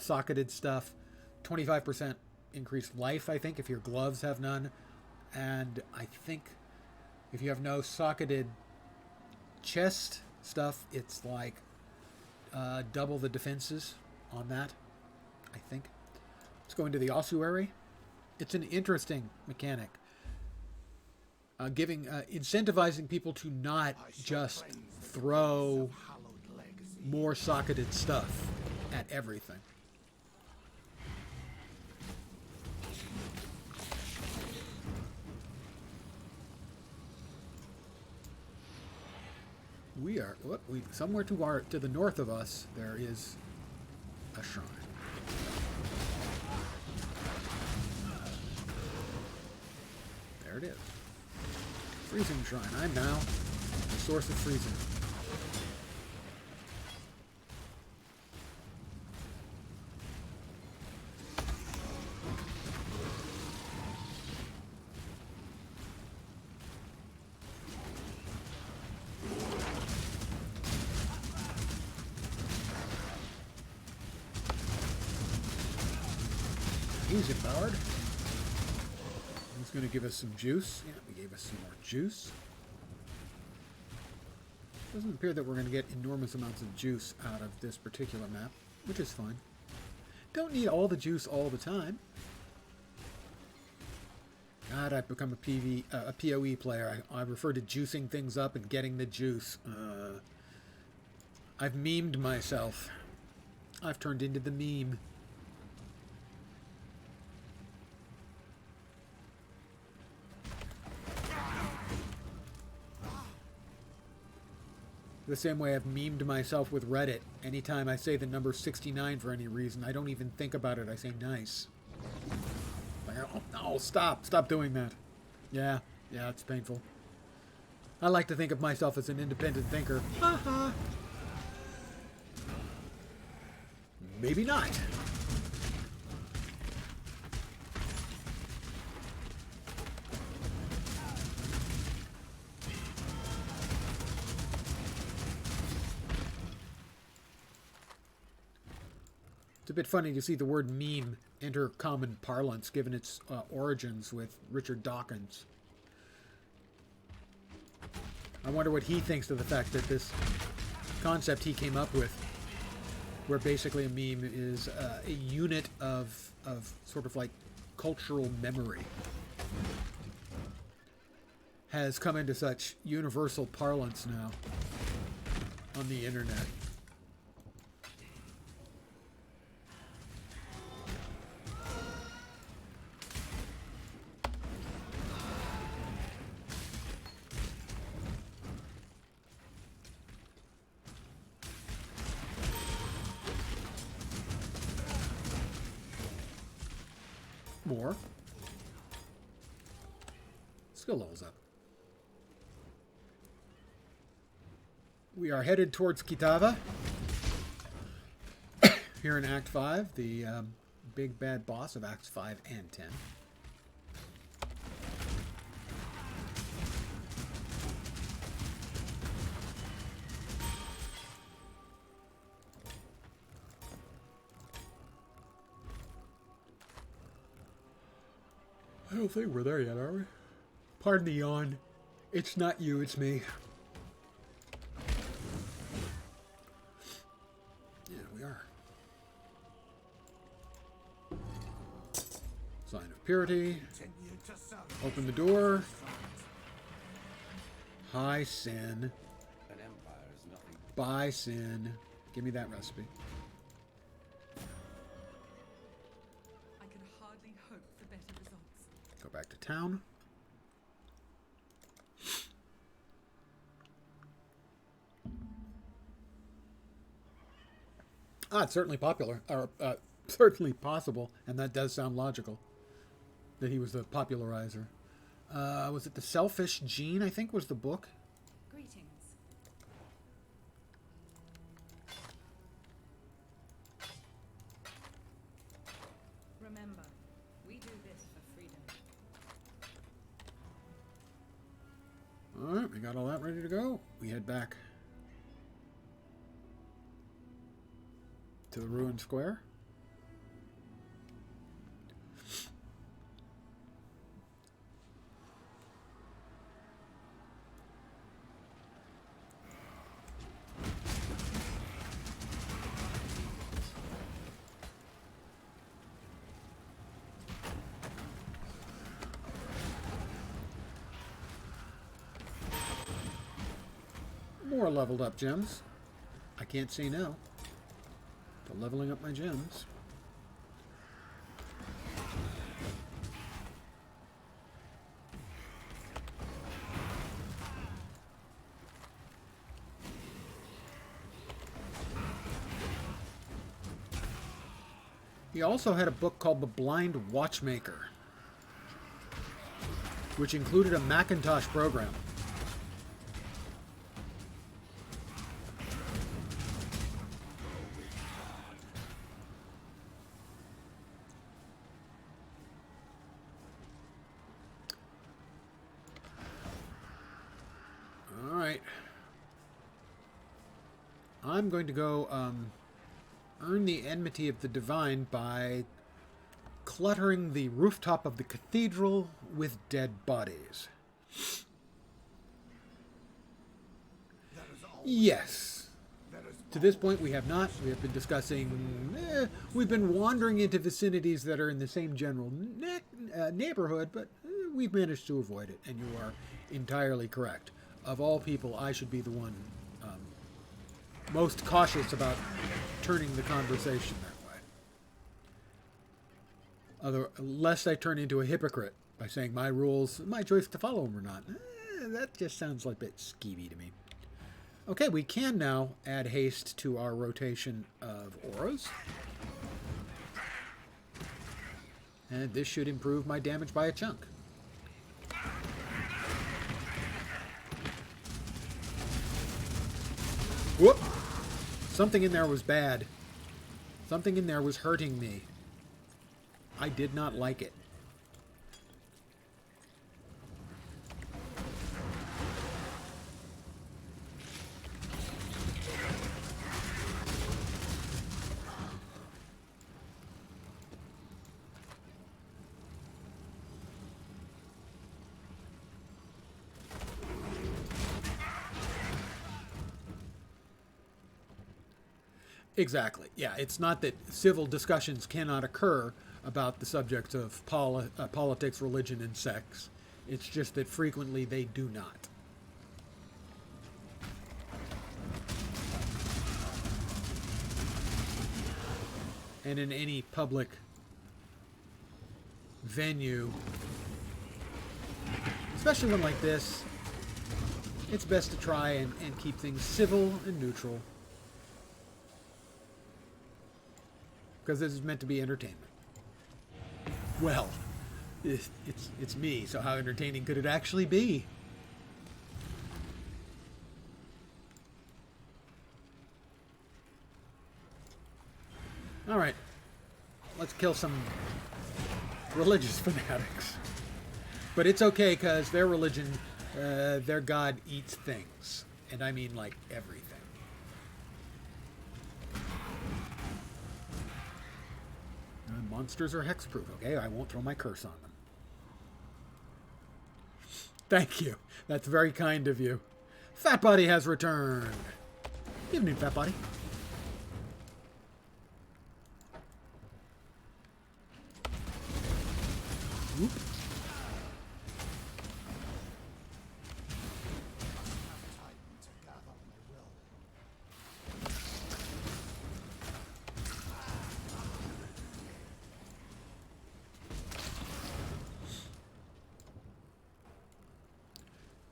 socketed stuff. 25% increased life, I think, if your gloves have none. And I think if you have no socketed chest stuff, it's like double the defenses on that, I think. Let's go into the ossuary. It's an interesting mechanic. Incentivizing people to not just throw more socketed stuff at everything. We are somewhere to the north of us. There is a shrine. There it is. Freezing shrine. I'm now the source of freezing. He's empowered. He's going to give us some juice. Yeah, we gave us some more juice. Doesn't appear that we're going to get enormous amounts of juice out of this particular map, which is fine. Don't need all the juice all the time. God, I've become a PoE player. I refer to juicing things up and getting the juice. I've memed myself. I've turned into the meme. The same way I've memed myself with Reddit. Anytime I say the number 69 for any reason, I don't even think about it. I say nice. Like, oh, no, stop doing that. Yeah, it's painful. I like to think of myself as an independent thinker. Haha. Maybe not. It's a bit funny to see the word meme enter common parlance, given its origins with Richard Dawkins. I wonder what he thinks of the fact that this concept he came up with, where basically a meme is a unit of sort of like cultural memory, has come into such universal parlance now on the internet. More. Skill levels up. We are headed towards Kitava. Here in Act 5, the big bad boss of Acts 5 and 10. I don't think we're there yet, are we? Pardon the yawn. It's not you, it's me. Yeah, we are. Sign of purity. Open the door. Hi, sin. An empire is nothing. Bye, sin. Give me that recipe. I can hardly hope for better results. Go back to town. It's certainly popular, or certainly possible, and that does sound logical, that he was the popularizer. Was it The Selfish Gene, I think was the book? Greetings. Remember, we do this for freedom. Alright, we got all that ready to go. We head back to the ruined square. More leveled up gems. I can't say no to leveling up my gems. He also had a book called The Blind Watchmaker, which included a Macintosh program. I'm going to go earn the enmity of the divine by cluttering the rooftop of the cathedral with dead bodies. Yes. To this point, we have not. We have been discussing... we've been wandering into vicinities that are in the same general neighborhood, but we've managed to avoid it, and you are entirely correct. Of all people, I should be the one most cautious about turning the conversation that way. Lest I turn into a hypocrite by saying my rules, my choice to follow them or not. That just sounds like a bit skeevy to me. Okay, we can now add haste to our rotation of auras. And this should improve my damage by a chunk. Whoop! Something in there was bad. Something in there was hurting me. I did not like it. Exactly. Yeah, it's not that civil discussions cannot occur about the subjects of politics, religion, and sex. It's just that frequently they do not. And in any public venue, especially one like this, it's best to try and keep things civil and neutral. Because this is meant to be entertainment. Well, it's me, so how entertaining could it actually be? Alright. Let's kill some religious fanatics. But it's okay, because their religion, their god eats things. And I mean, like, everything. Monsters are hexproof, okay? I won't throw my curse on them. Thank you. That's very kind of you. Fat Body has returned. Evening, Fat Body. Whoop.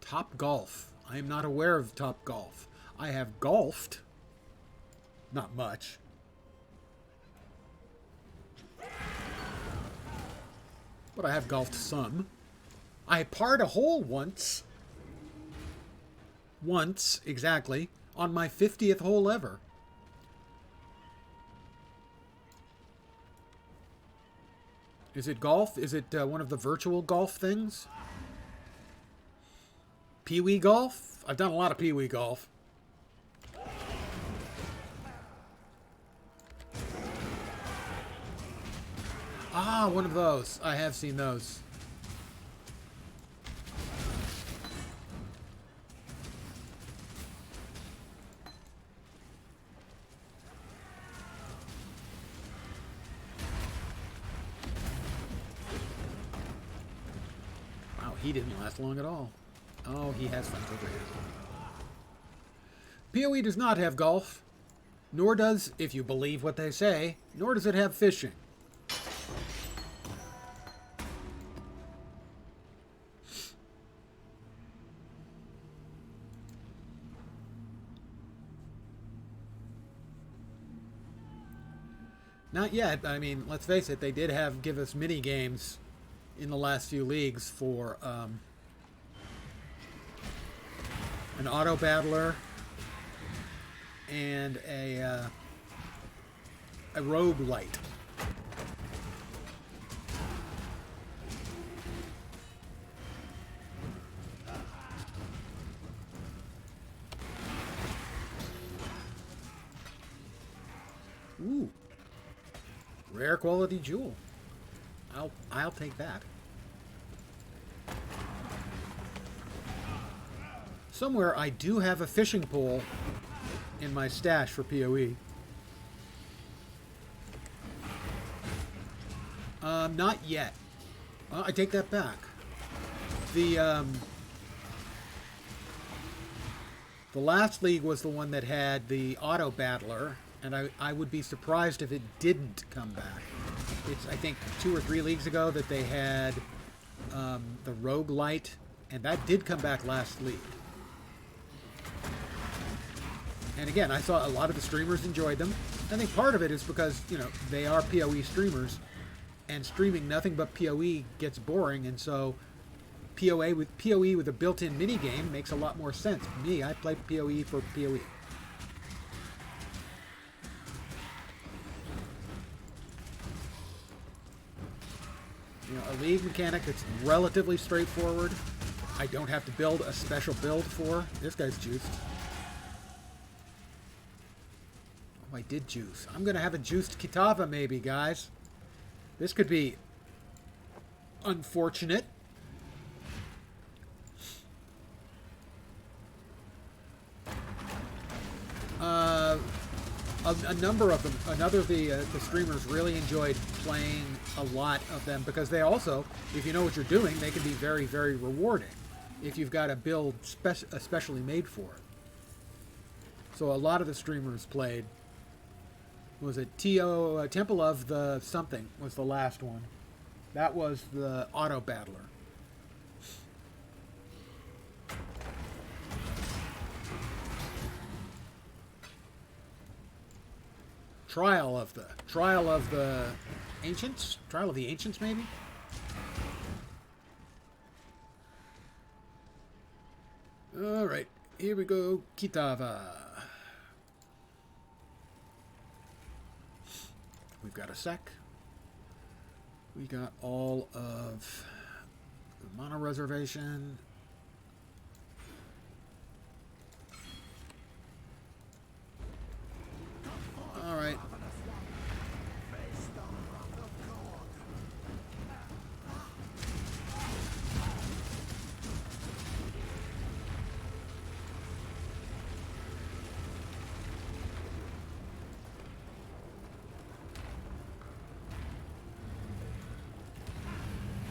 Top Golf. I am not aware of Top Golf. I have golfed. Not much. But I have golfed some. I parred a hole once. Once, exactly, on my 50th hole ever. Is it golf? Is it one of the virtual golf things? PoE golf? I've done a lot of PoE golf. Ah, one of those. I have seen those. Wow, he didn't last long at all. Oh, he has friends over here. PoE does not have golf, nor does, if you believe what they say, nor does it have fishing. Not yet. I mean, let's face it, they did give us mini games in the last few leagues for an auto battler and a roguelite. Ooh. Rare quality jewel. I'll take that. Somewhere I do have a fishing pole in my stash for PoE. Not yet. I take that back. The last league was the one that had the auto battler, and I would be surprised if it didn't come back. It's, I think, 2 or 3 leagues ago that they had the roguelite, and that did come back last league. And again, I saw a lot of the streamers enjoyed them. I think part of it is because, you know, they are PoE streamers, and streaming nothing but PoE gets boring, and so PoE with a built-in minigame makes a lot more sense. Me, I play PoE for PoE. You know, a league mechanic that's relatively straightforward. I don't have to build a special build for. This guy's juiced. Oh, I did juice. I'm going to have a juiced Kitava maybe, guys. This could be unfortunate. A number of them, the streamers really enjoyed playing a lot of them because they also, if you know what you're doing, they can be very, very rewarding if you've got a build especially made for it. So a lot of the streamers played, was it Temple of the something was the last one. That was the auto battler. Trial of the Ancients? Trial of the Ancients, maybe? Alright, here we go. Kitava. We've got a sec. We got all of the mana reservation. Alright.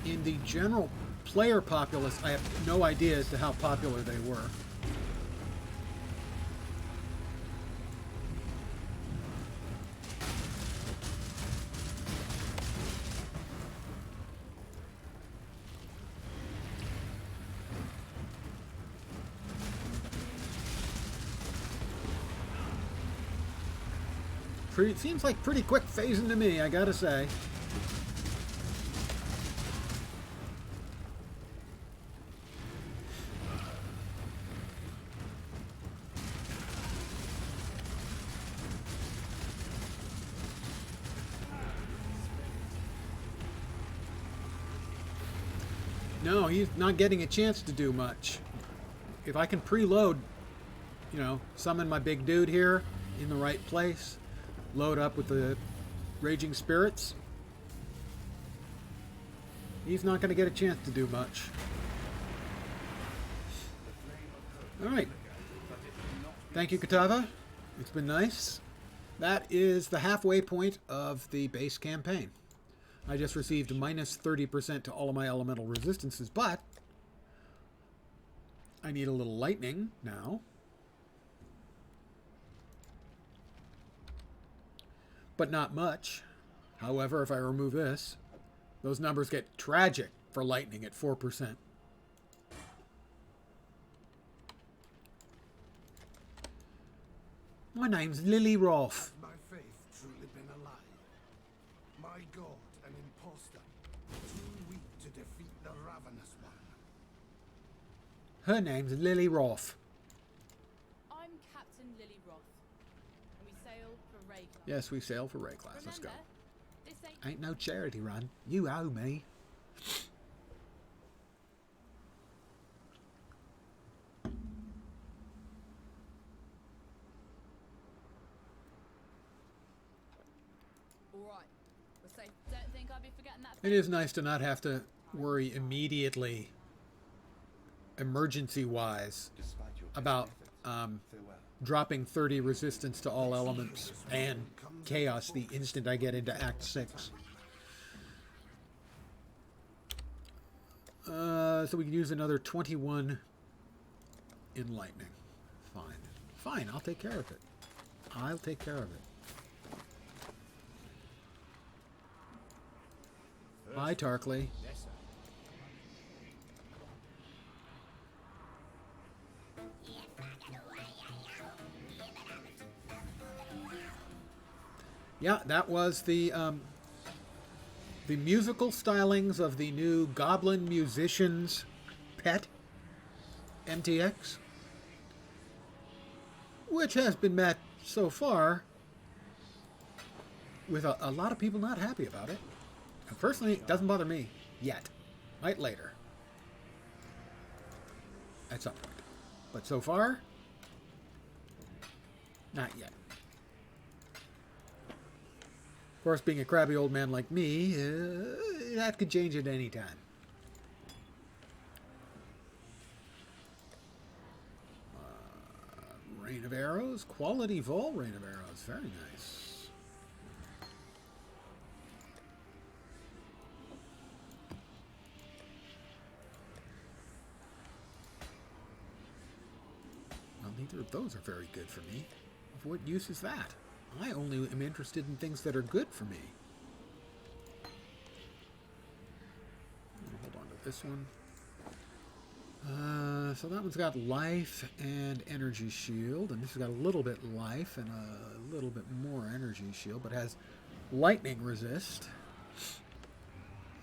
In the general player populace, I have no idea as to how popular they were. It seems like pretty quick phasing to me, I gotta say. No, he's not getting a chance to do much. If I can preload, you know, summon my big dude here in the right place, load up with the Raging Spirits, he's not going to get a chance to do much. Alright. Thank you, Katava. It's been nice. That is the halfway point of the base campaign. I just received minus 30% to all of my elemental resistances, but I need a little lightning now. But not much. However, if I remove this, those numbers get tragic for lightning at 4%. My name's Lily Rolfe. Has my faith truly been a lie? My god, an impostor, too weak to defeat the ravenous one. Her name's Lily Rolfe. I'm Captain Lily Roth, and we sail for Rayclass. Yes, we sail for Rayclass. Let's go. Remember, this Ain't no charity run. You owe me. all right. We're safe. Don't think I'll be forgetting that. It is nice to not have to worry immediately, emergency-wise, Despite your best about efforts, farewell. dropping 30 resistance to all elements and chaos the instant I get into Act 6. So we can use another 21 in lightning. Fine. Fine, I'll take care of it. I'll take care of it. Hi, Tarkley. Yeah, that was the musical stylings of the new Goblin Musician's Pet MTX, which has been met so far with a lot of people not happy about it. And personally, it doesn't bother me yet. Might later. At some point. But so far, not yet. Of course, being a crabby old man like me, that could change at any time. Rain of Arrows. Quality Vol Rain of Arrows. Very nice. Well, neither of those are very good for me. Of what use is that? I only am interested in things that are good for me. Hold on to this one. So that one's got life and energy shield, and this has got a little bit life and a little bit more energy shield, but has lightning resist.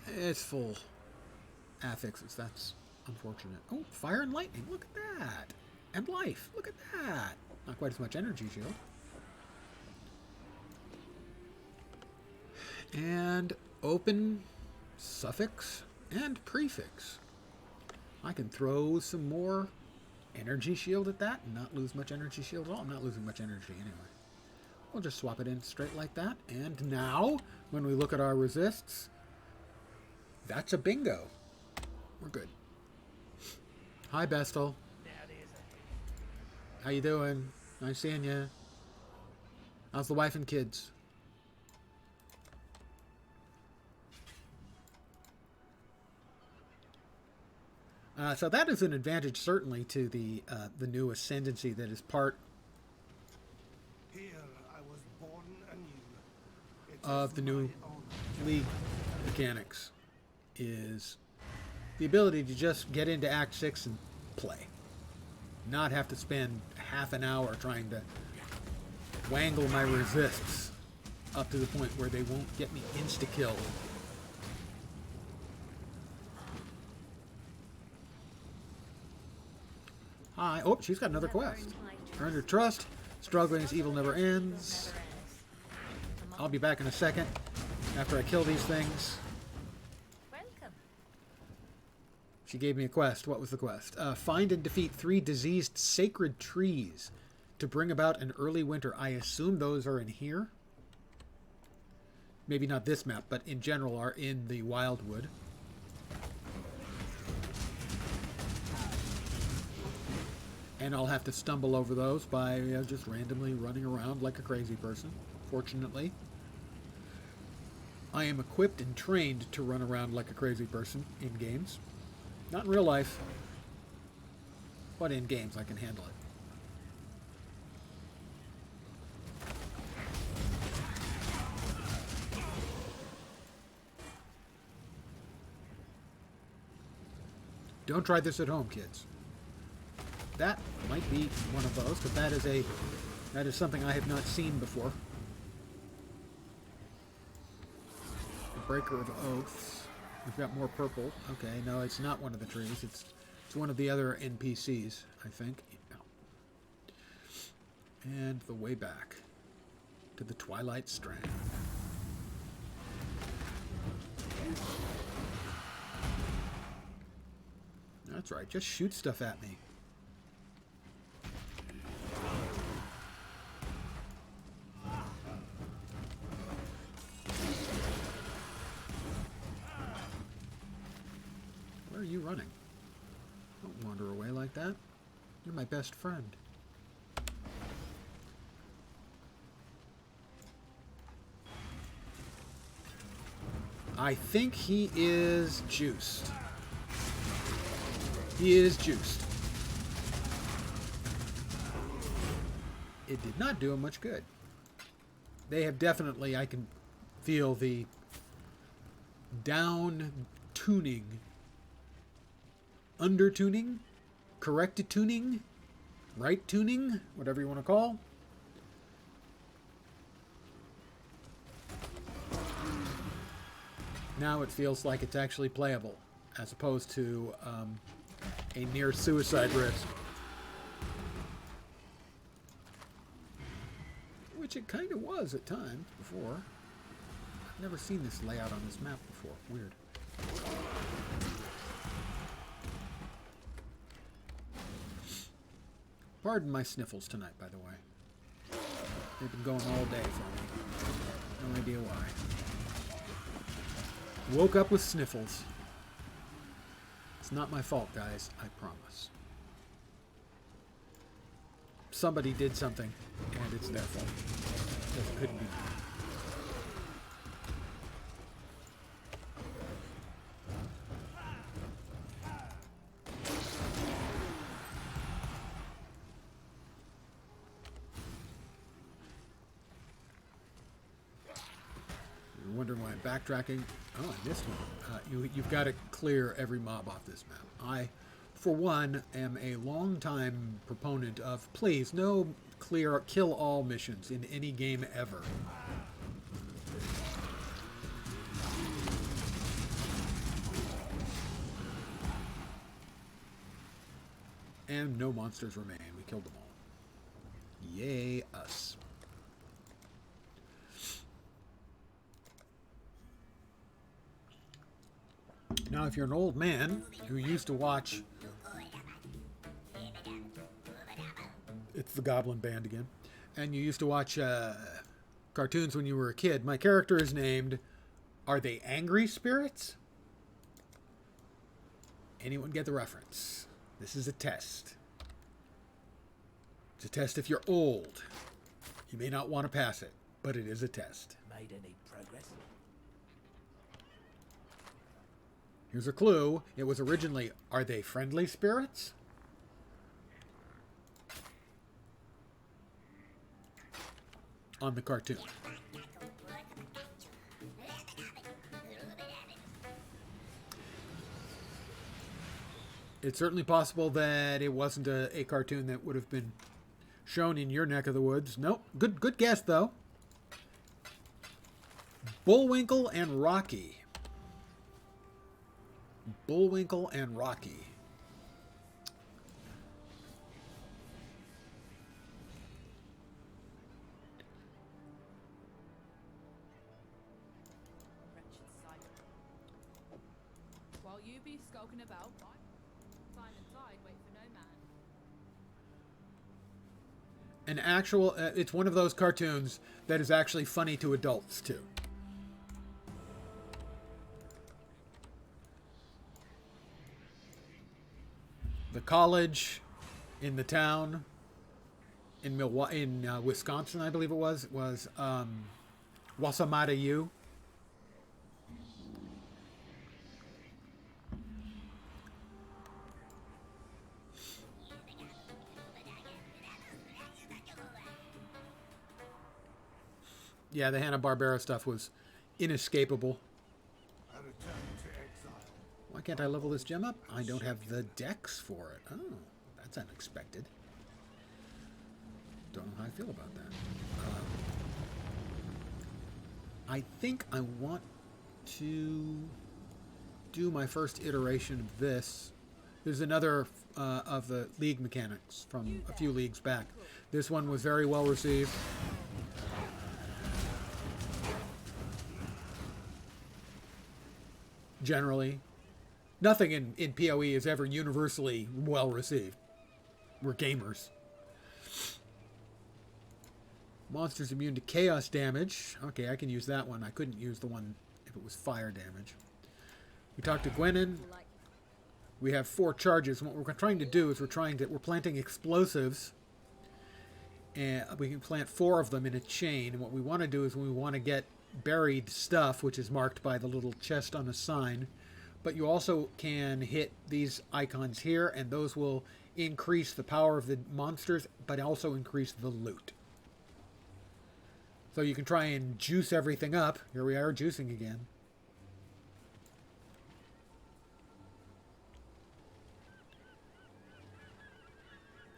It's full affixes. That's unfortunate. Oh, fire and lightning. Look at that. And life. Look at that. Not quite as much energy shield. And open suffix and prefix. I can throw some more energy shield at that and not lose much energy shield at all. I'm not losing much energy anyway. We'll just swap it in straight like that. And now, when we look at our resists, that's a bingo. We're good. Hi, Bestel. How you doing? Nice seeing you. How's the wife and kids? So that is an advantage, certainly, to the new ascendancy that is part Here I was born anew. It of is the my new honor. league mechanics, is the ability to just get into Act 6 and play. Not have to spend half an hour trying to wangle my resists up to the point where they won't get me insta-killed. Hi. Oh, she's got another quest. Earn your trust. Struggling as evil never ends. I'll be back in a second after I kill these things. Welcome. She gave me a quest. What was the quest? Find and defeat 3 diseased sacred trees to bring about an early winter. I assume those are in here. Maybe not this map, but in general are in the Wildwood. And I'll have to stumble over those by just randomly running around like a crazy person. Fortunately, I am equipped and trained to run around like a crazy person in games. Not in real life, but in games I can handle it. Don't try this at home, kids. That might be one of those, but that is something I have not seen before. The Breaker of Oaths. We've got more purple. Okay, no, it's not one of the trees. It's one of the other NPCs, I think. And the way back to the Twilight Strand. That's right, just shoot stuff at me. Where are you running? Don't wander away like that. You're my best friend. I think he is juiced. He is juiced. It did not do him much good. They have definitely, I can feel the down tuning, under tuning, corrected tuning, right tuning, whatever you want to call. Now it feels like it's actually playable, as opposed to a near suicide risk. Which it kind of was at times before. I've never seen this layout on this map before. Weird. Pardon my sniffles tonight, by the way. They've been going all day for me. No idea why. Woke up with sniffles. It's not my fault, guys. I promise. Somebody did something, and it's their fault. It couldn't be me. You're wondering why I'm backtracking? Oh, I missed one. You've got to clear every mob off this map. I, for one, am a long-time proponent of, please, no kill all missions in any game ever. And no monsters remain. We killed them all. Yay, us. Now, if you're an old man who used to watch... It's the Goblin Band again. And you used to watch cartoons when you were a kid. My character is named... Are they angry spirits? Anyone get the reference? This is a test. It's a test if you're old. You may not want to pass it, but it is a test. Made any progress? Here's a clue. It was originally, are they friendly spirits? On the cartoon. It's certainly possible that it wasn't a cartoon that would have been shown in your neck of the woods. Nope. Good guess, though. Bullwinkle and Rocky. Bullwinkle and Rocky. Wretched sight. While you be skulking about, Right? Time and tide wait for no man. An actual, it's one of those cartoons that is actually funny to adults too. The college in the town in Milwaukee, in Wisconsin, I believe it was Wasamata U. Yeah, the Hanna-Barbera stuff was inescapable. A return to exile. Why can't I level this gem up? I don't have the dex for it. Oh, that's unexpected. Don't know how I feel about that. I think I want to do my first iteration of this. There's another of the league mechanics from a few leagues back. This one was very well received. Generally. Nothing in PoE is ever universally well received. We're gamers. Monsters immune to chaos damage. Okay, I can use that one. I couldn't use the one if it was fire damage. We talked to Gwenin. We have 4 charges. What we're trying to do is we're planting explosives. And we can plant 4 of them in a chain. And what we want to do is we want to get buried stuff, which is marked by the little chest on a sign. But you also can hit these icons here, and those will increase the power of the monsters, but also increase the loot. So you can try and juice everything up. Here we are, juicing again.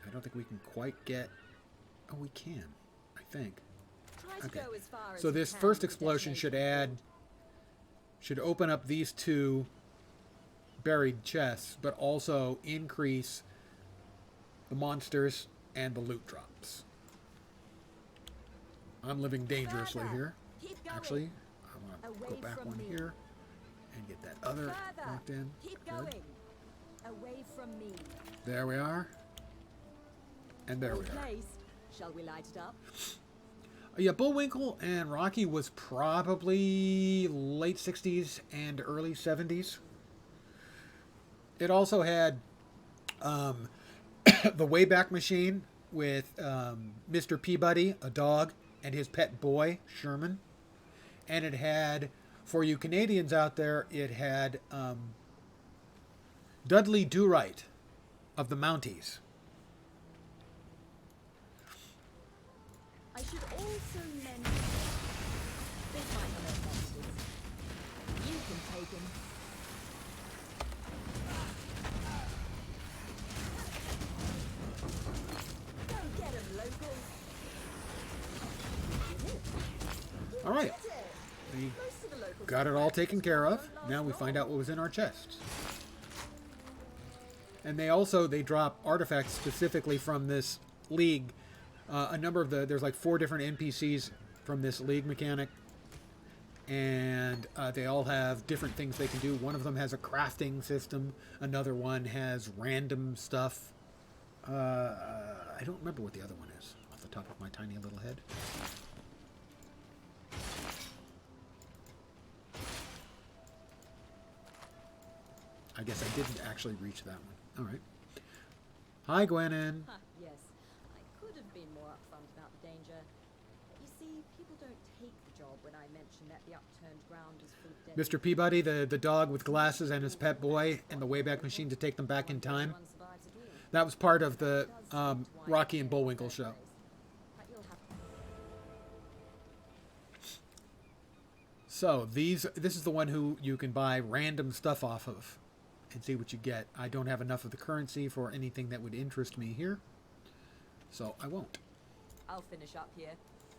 I don't think we can quite get... Oh, we can, I think. Okay. So this first explosion should open up these 2 buried chests, but also increase the monsters and the loot drops. I'm living dangerously here. Actually, I want to go back one here and get that other locked in. Keep going. Away from me. There we are. And there we are. Shall we light it up? Yeah, Bullwinkle and Rocky was probably late 60s and early 70s. It also had the Wayback Machine with Mr. Peabody, a dog, and his pet boy, Sherman. And it had, for you Canadians out there, it had Dudley Do-Right of the Mounties. I should also mention this might have monsters. You can take him. Go get him, local. All right. We got it all taken care of. Now we find out what was in our chests. And they drop artifacts specifically from this league. A number of there's like 4 different NPCs from this league mechanic. And they all have different things they can do. One of them has a crafting system. Another one has random stuff. I don't remember what the other one is off the top of my tiny little head. I guess I didn't actually reach that one. All right. Hi, Gwenin. Yes, I could have been more upfront about the danger. You see, people don't take the job when I mention that the upturned ground is full of dead. Mr. Peabody, the dog with glasses, and his pet boy, and the Wayback Machine to take them back in time. That was part of the Rocky and Bullwinkle show. So this is the one who you can buy random stuff off of and see what you get. I don't have enough of the currency for anything that would interest me here, so I won't. I'll finish up here.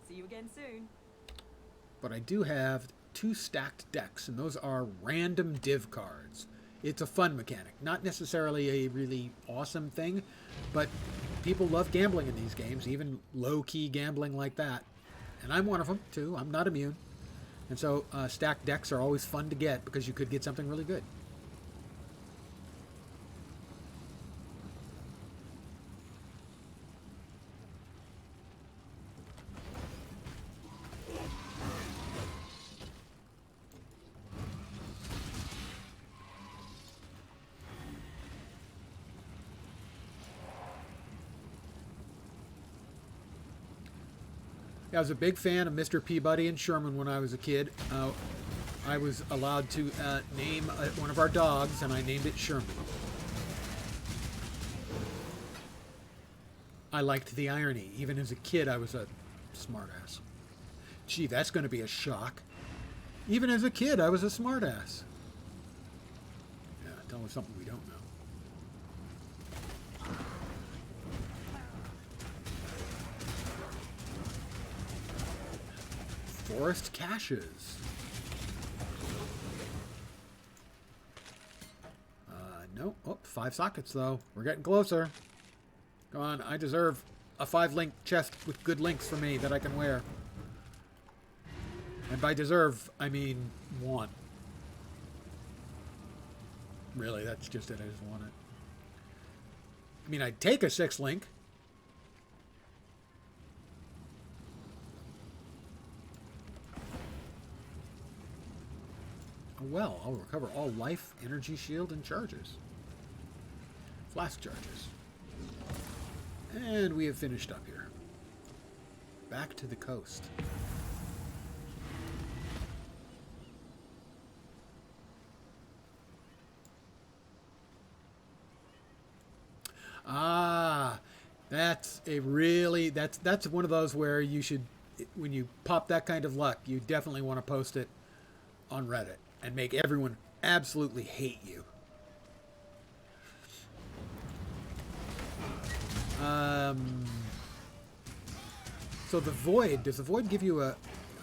See you again soon. But I do have 2 stacked decks, and those are random div cards. It's a fun mechanic. Not necessarily a really awesome thing, but people love gambling in these games, even low-key gambling like that. And I'm one of them, too. I'm not immune. And so stacked decks are always fun to get because you could get something really good. I was a big fan of Mr. Peabody and Sherman when I was a kid. I was allowed to name one of our dogs, and I named it Sherman. I liked the irony. Even as a kid, I was a smartass. Gee, that's going to be a shock. Even as a kid, I was a smartass. Yeah, tell us something we don't know. Forest caches. No. Oh, 5 sockets, though. We're getting closer. Come on, I deserve a 5-link chest with good links for me that I can wear. And by deserve, I mean want. Really, that's just it. I just want it. I mean, I'd take a 6-link. Well, I'll recover all life, energy, shield, and charges. Flask charges. And we have finished up here. Back to the coast. Ah, that's a really, that's one of those where you should, when you pop that kind of luck, you definitely want to post it on Reddit and make everyone absolutely hate you. So the Void, does the Void give you a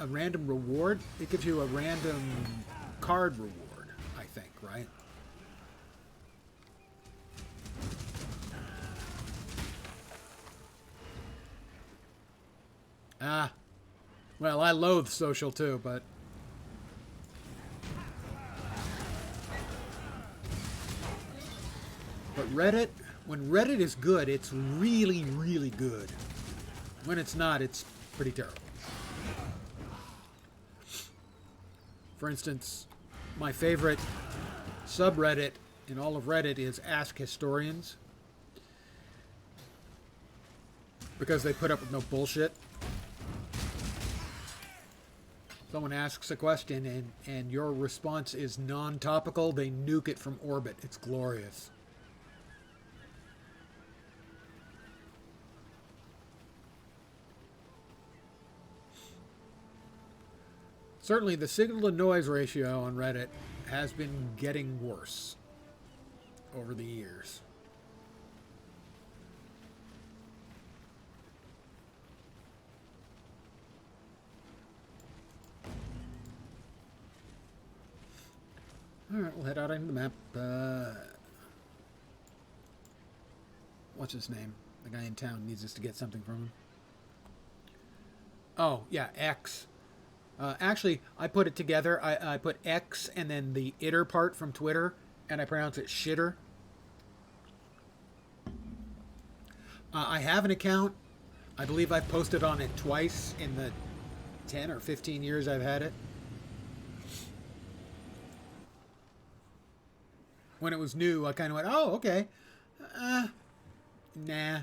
random reward? It gives you a random card reward, I think, right? Ah, well, I loathe social too, but... But Reddit, when Reddit is good, it's really, really good. When it's not, it's pretty terrible. For instance, my favorite subreddit in all of Reddit is Ask Historians. Because they put up with no bullshit. Someone asks a question and your response is non-topical, they nuke it from orbit. It's glorious. Certainly, the signal-to-noise ratio on Reddit has been getting worse over the years. Alright, we'll head out into the map. What's his name? The guy in town needs us to get something from him. Oh, yeah, X. Actually, I put it together. I put X and then the itter part from Twitter, and I pronounce it shitter. I have an account. I believe I've posted on it twice in the 10 or 15 years I've had it. When it was new, I kind of went, oh, okay. Nah.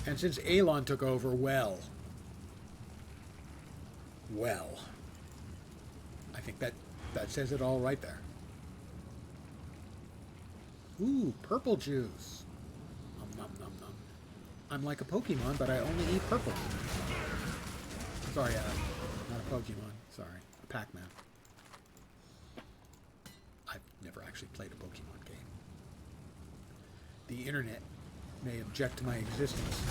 And since Alon took over, well, I think that says it all right there. Ooh, purple juice. Nom, nom, nom, nom. I'm like a Pokemon, but I only eat purple. Sorry, not a Pokemon. Sorry, a Pac-Man. I've never actually played a Pokemon game. The internet may object to my existence.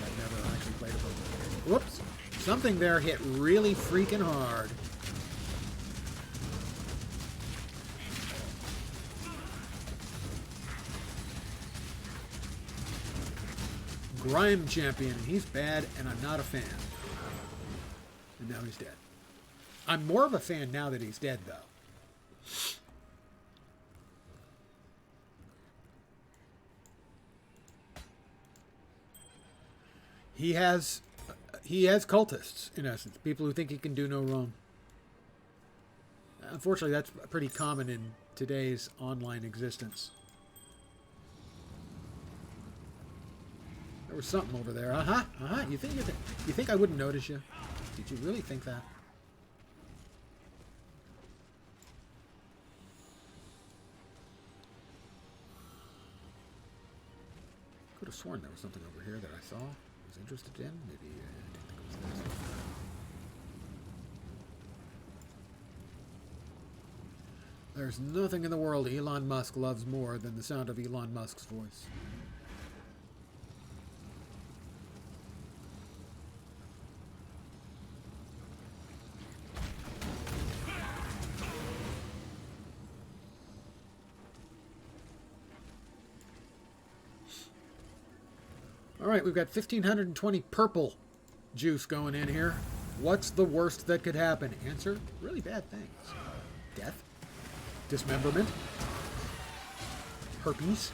I've never actually played a Pokemon game. Whoops! Something there hit really freaking hard. Grime Champion. He's bad, and I'm not a fan. And now he's dead. I'm more of a fan now that he's dead, though. He has cultists, in essence. People who think he can do no wrong. Unfortunately, that's pretty common in today's online existence. There was something over there. You think I wouldn't notice you? Did you really think that? Could have sworn there was something over here that I saw, was interested in. Maybe I didn't think it was this. There's nothing in the world Elon Musk loves more than the sound of Elon Musk's voice. Alright, we've got 1,520 purple juice going in here. What's the worst that could happen? Answer, really bad things. Death. Dismemberment. Herpes.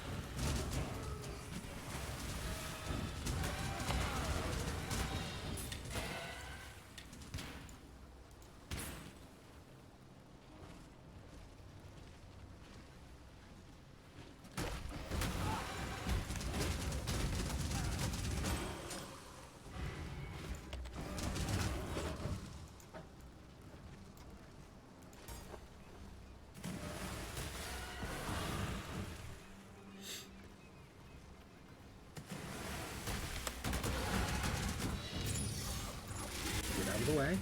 Way.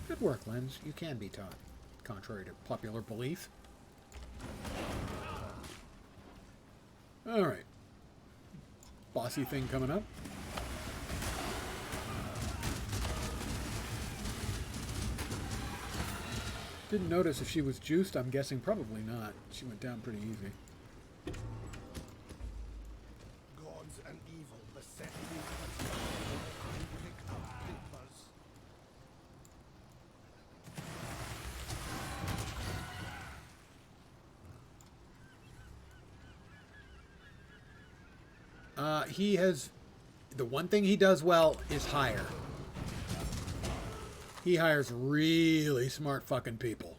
Good work, Lens. You can be taught, contrary to popular belief. Alright. Bossy thing coming up. Didn't notice if she was juiced. I'm guessing probably not. She went down pretty easy. Gods and evil beset me. I pick up papers. He has... The one thing he does well is hire. He hires really smart fucking people.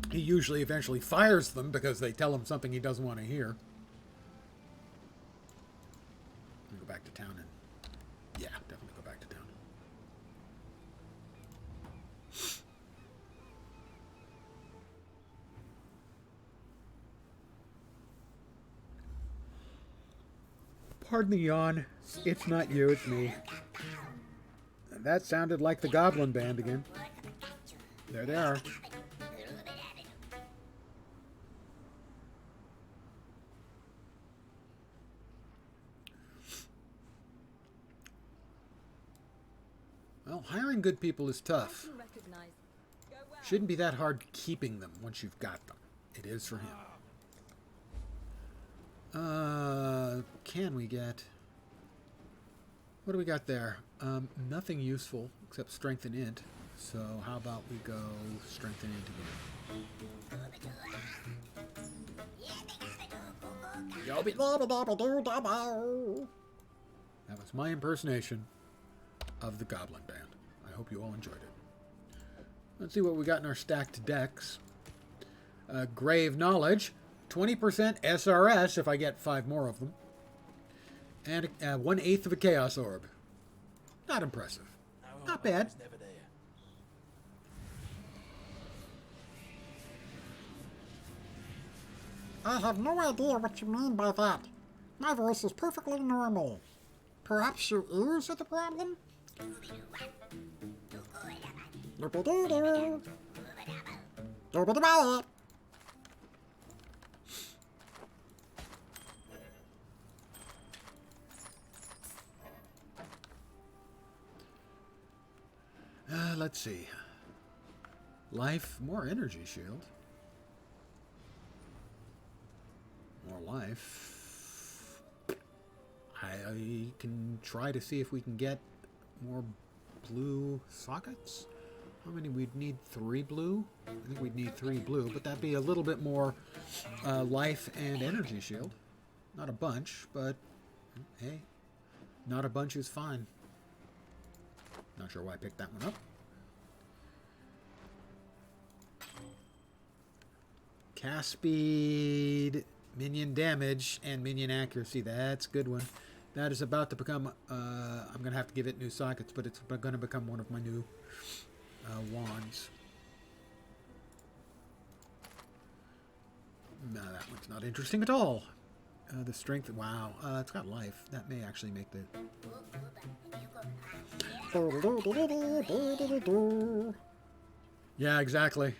He usually eventually fires them because they tell him something he doesn't want to hear. Go back to town and... Yeah, definitely go back to town. Pardon the yawn. It's not you, it's me. That sounded like the Goblin Band again. There they are. Well, hiring good people is tough. Shouldn't be that hard keeping them once you've got them. It is for him. Can we get... What do we got there? Nothing useful except strength and int. So how about we go strength and int again. That was my impersonation of the Goblin Band. I hope you all enjoyed it. Let's see what we got in our stacked decks. Grave Knowledge, 20% SRS if I get 5 more of them, and 1/8 of a Chaos Orb. Not impressive. Not bad. I have no idea what you mean by that. My voice is perfectly normal. Perhaps your ears are the problem? Let's see. Life, more energy shield. More life. I can try to see if we can get more blue sockets. How many? We'd need 3 blue? I think we'd need 3 blue, but that'd be a little bit more life and energy shield. Not a bunch, but hey, not a bunch is fine. Not sure why I picked that one up. Cast speed, minion damage, and minion accuracy. That's a good one. That is about to become, I'm going to have to give it new sockets, but it's going to become one of my new wands. No, that one's not interesting at all. The strength, wow, it's got life. That may actually make the... Yeah, exactly.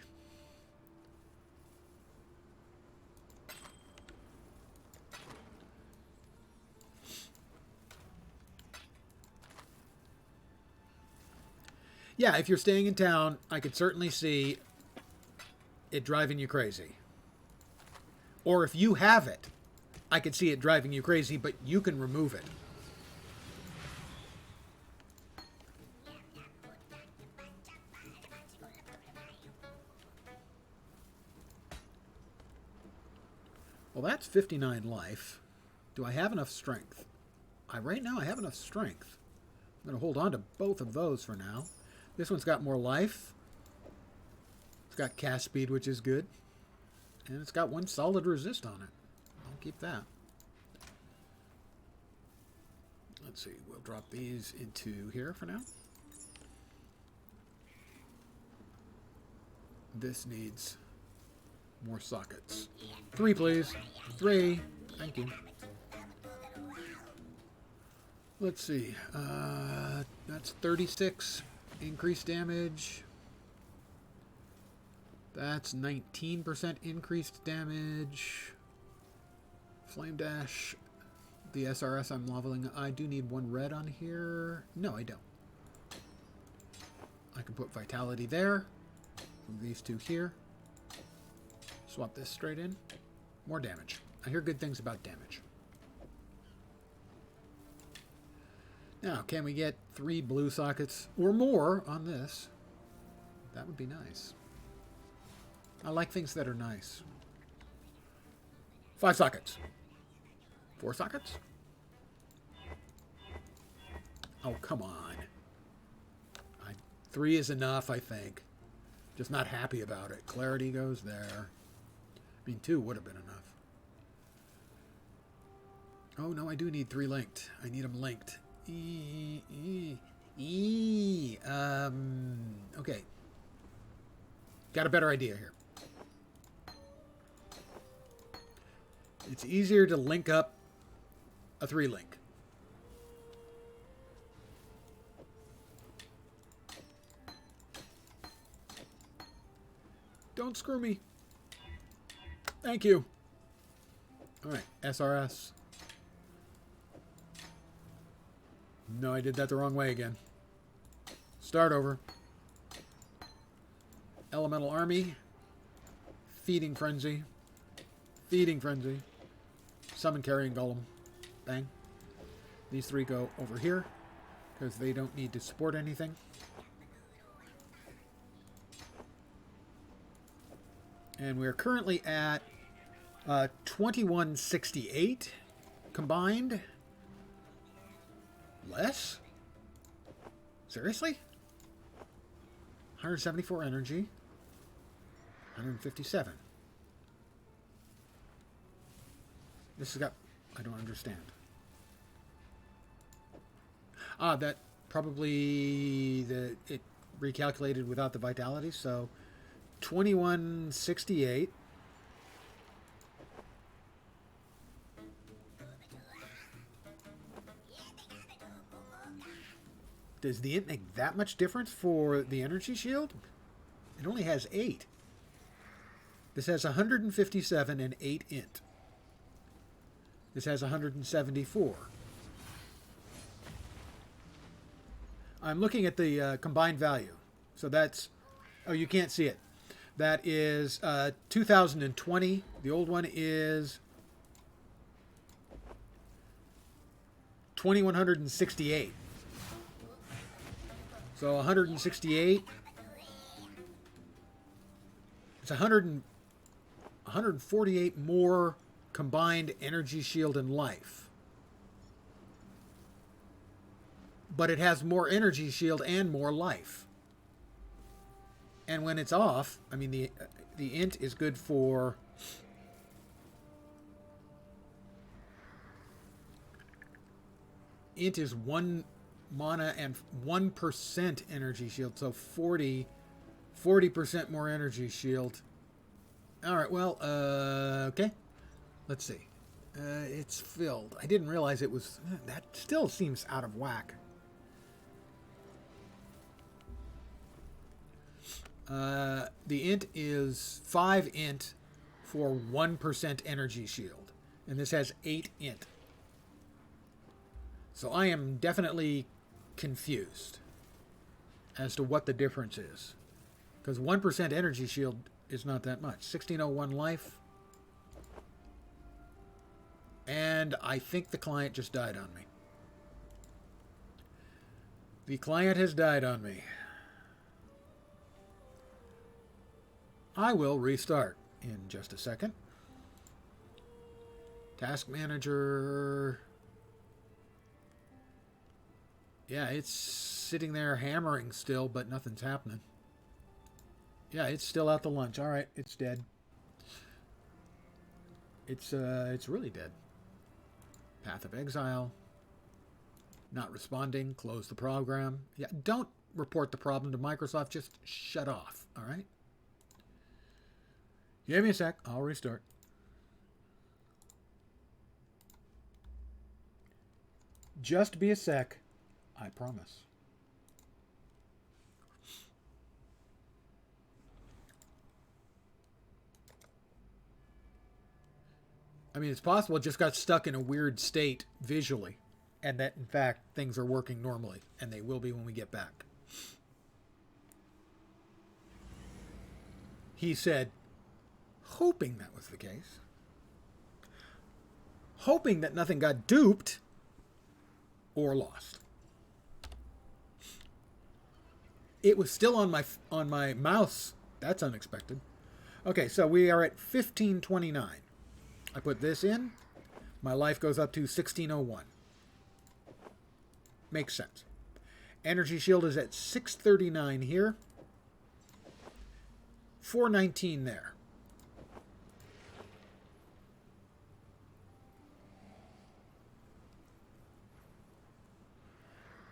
Yeah, if you're staying in town, I could certainly see it driving you crazy. Or if you have it, I could see it driving you crazy, but you can remove it. Well, that's 59 life. Do I have enough strength? Right now I have enough strength. I'm going to hold on to both of those for now. This one's got more life. It's got cast speed, which is good. And it's got 1 solid resist on it. I'll keep that. Let's see. We'll drop these into here for now. This needs more sockets. 3, please. 3. Thank you. Let's see. That's 36 increased damage. That's 19% increased damage. Flame Dash. The SRS I'm leveling. I do need 1 red on here. No, I don't. I can put Vitality there. Move these 2 here. Swap this straight in. More damage. I hear good things about damage. Now, can we get 3 blue sockets or more on this? That would be nice. I like things that are nice. 5 sockets. 4 sockets? Oh, come on. 3 is enough, I think. Just not happy about it. Clarity goes there. I mean, 2 would have been enough. Oh, no, I do need 3 linked. I need them linked. Okay. Got a better idea here. It's easier to link up a 3 link. Don't screw me. Thank you. All right, SRS. No, I did that the wrong way again. Start over. Elemental Army. Feeding Frenzy. Feeding Frenzy. Summon Carrying Golem. Bang. These 3 go over here, because they don't need to support anything. And we're currently at 2168 combined. Less? Seriously? 174 energy. 157. This has got... I don't understand. That probably... it recalculated without the vitality, so... 2168. Does the int make that much difference for the energy shield? It only has 8. This has 157 and 8 int. This has 174. I'm looking at the combined value. So that's... Oh, you can't see it. That is 2020. The old one is 2168. So 168. It's 148 more combined energy, shield, and life. But it has more energy, shield, and more life. And when it's off, I mean, the int is good for... Int is 1 mana and 1% energy shield, so 40% more energy shield. Alright, well, okay. Let's see. It's filled. I didn't realize it was... That still seems out of whack. The int is 5 int for 1% energy shield. And this has 8 int. So I am definitely confused as to what the difference is. Because 1% energy shield is not that much. 1601 life. And I think the client just died on me. The client has died on me. I will restart in just a second. Task manager. Yeah, it's sitting there hammering still, but nothing's happening. Yeah, it's still out to lunch. All right, it's dead. It's really dead. Path of exile. Not responding. Close the program. Yeah, don't report the problem to Microsoft. Just shut off. All right. Give me a sec. I'll restart. Just be a sec. I promise. I mean, it's possible it just got stuck in a weird state visually, and that, in fact, things are working normally, and they will be when we get back. He said, hoping that was the case, hoping that nothing got duped or lost. It was still on my mouse. That's unexpected. Okay, so we are at 1529. I put this in. My life goes up to 1601. Makes sense. Energy shield is at 639 here. 419 there.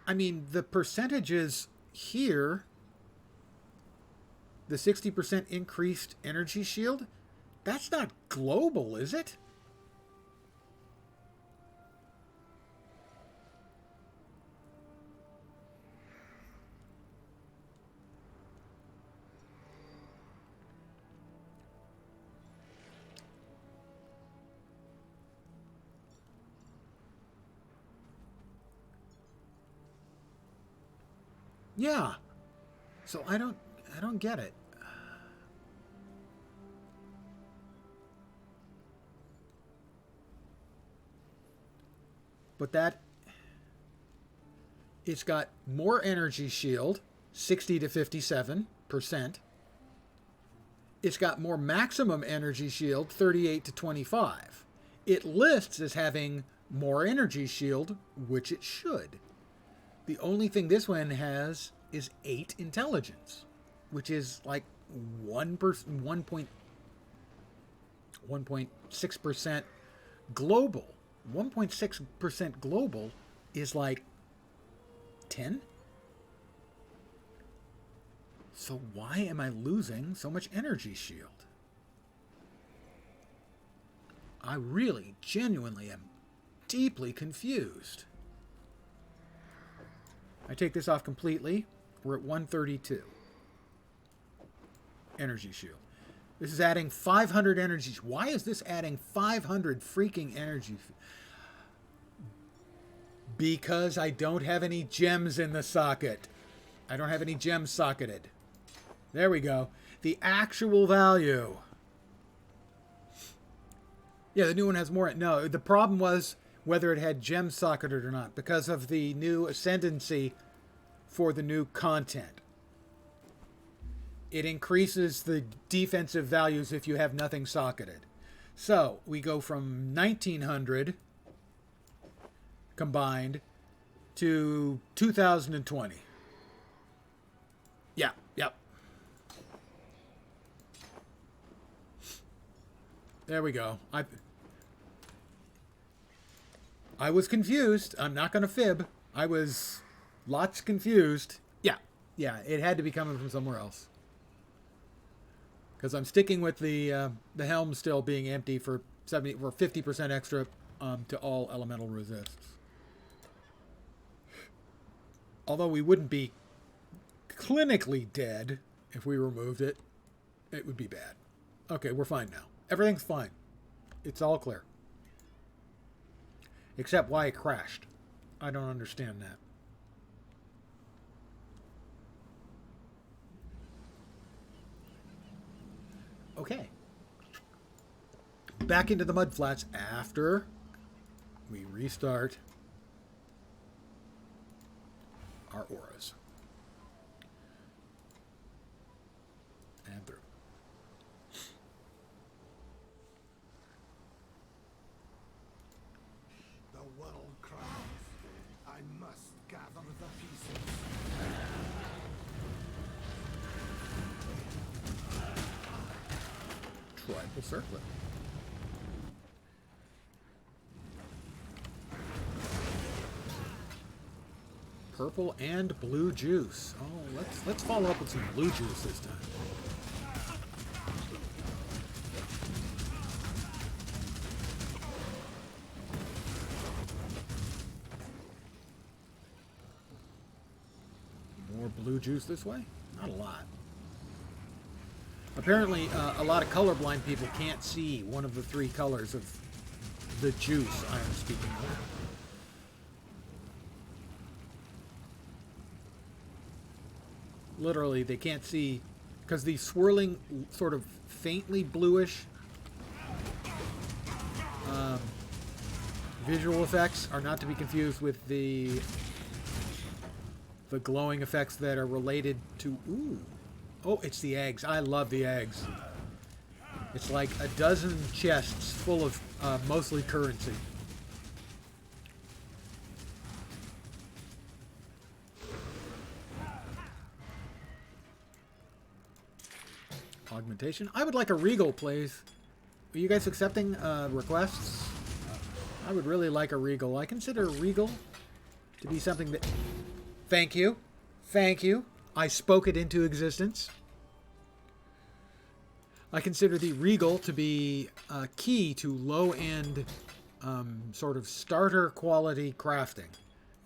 I mean, the percentages here, the 60% increased energy shield, that's not global, is it? Yeah. So I don't get it. But that, it's got more energy shield, 60 to 57%. It's got more maximum energy shield, 38 to 25. It lists as having more energy shield, which it should. The only thing this one has is 8 intelligence, which is like 1.6% global. 1.6% global is like 10. So why am I losing so much energy shield? I really, genuinely am deeply confused. I take this off completely. We're at 132. Energy shield. This is adding 500 energy. Why is this adding 500 freaking energy? Because I don't have any gems in the socket. I don't have any gems socketed. There we go. The actual value. Yeah, the new one has more. No, the problem was whether it had gems socketed or not, because of the new ascendancy for the new content. It increases the defensive values if you have nothing socketed. So we go from 1900 combined to 2020. Yeah, yep. There we go. I was confused. I'm not going to fib. I was lots confused. Yeah, it had to be coming from somewhere else. Because I'm sticking with the helm still being empty for 50% extra to all elemental resists. Although we wouldn't be clinically dead if we removed it, it would be bad. Okay, we're fine now. Everything's fine. It's all clear. Except why it crashed. I don't understand that. Okay. Back into the mud flats after we restart our auras. And through. The world cries. I must gather the pieces. Tribal circlet. Purple and blue juice. Oh, let's follow up with some blue juice this time. More blue juice this way? Not a lot. Apparently, a lot of colorblind people can't see one of the three colors of the juice I am speaking of. Literally, they can't see because the swirling, sort of faintly bluish visual effects are not to be confused with the glowing effects that are related to... Ooh. Oh, it's the eggs. I love the eggs. It's like a dozen chests full of mostly currency. Augmentation. I would like a regal, please. Are you guys accepting requests? I would really like a regal. I consider regal to be something that... Thank you. Thank you. I spoke it into existence. I consider the regal to be key to low-end sort of starter quality crafting.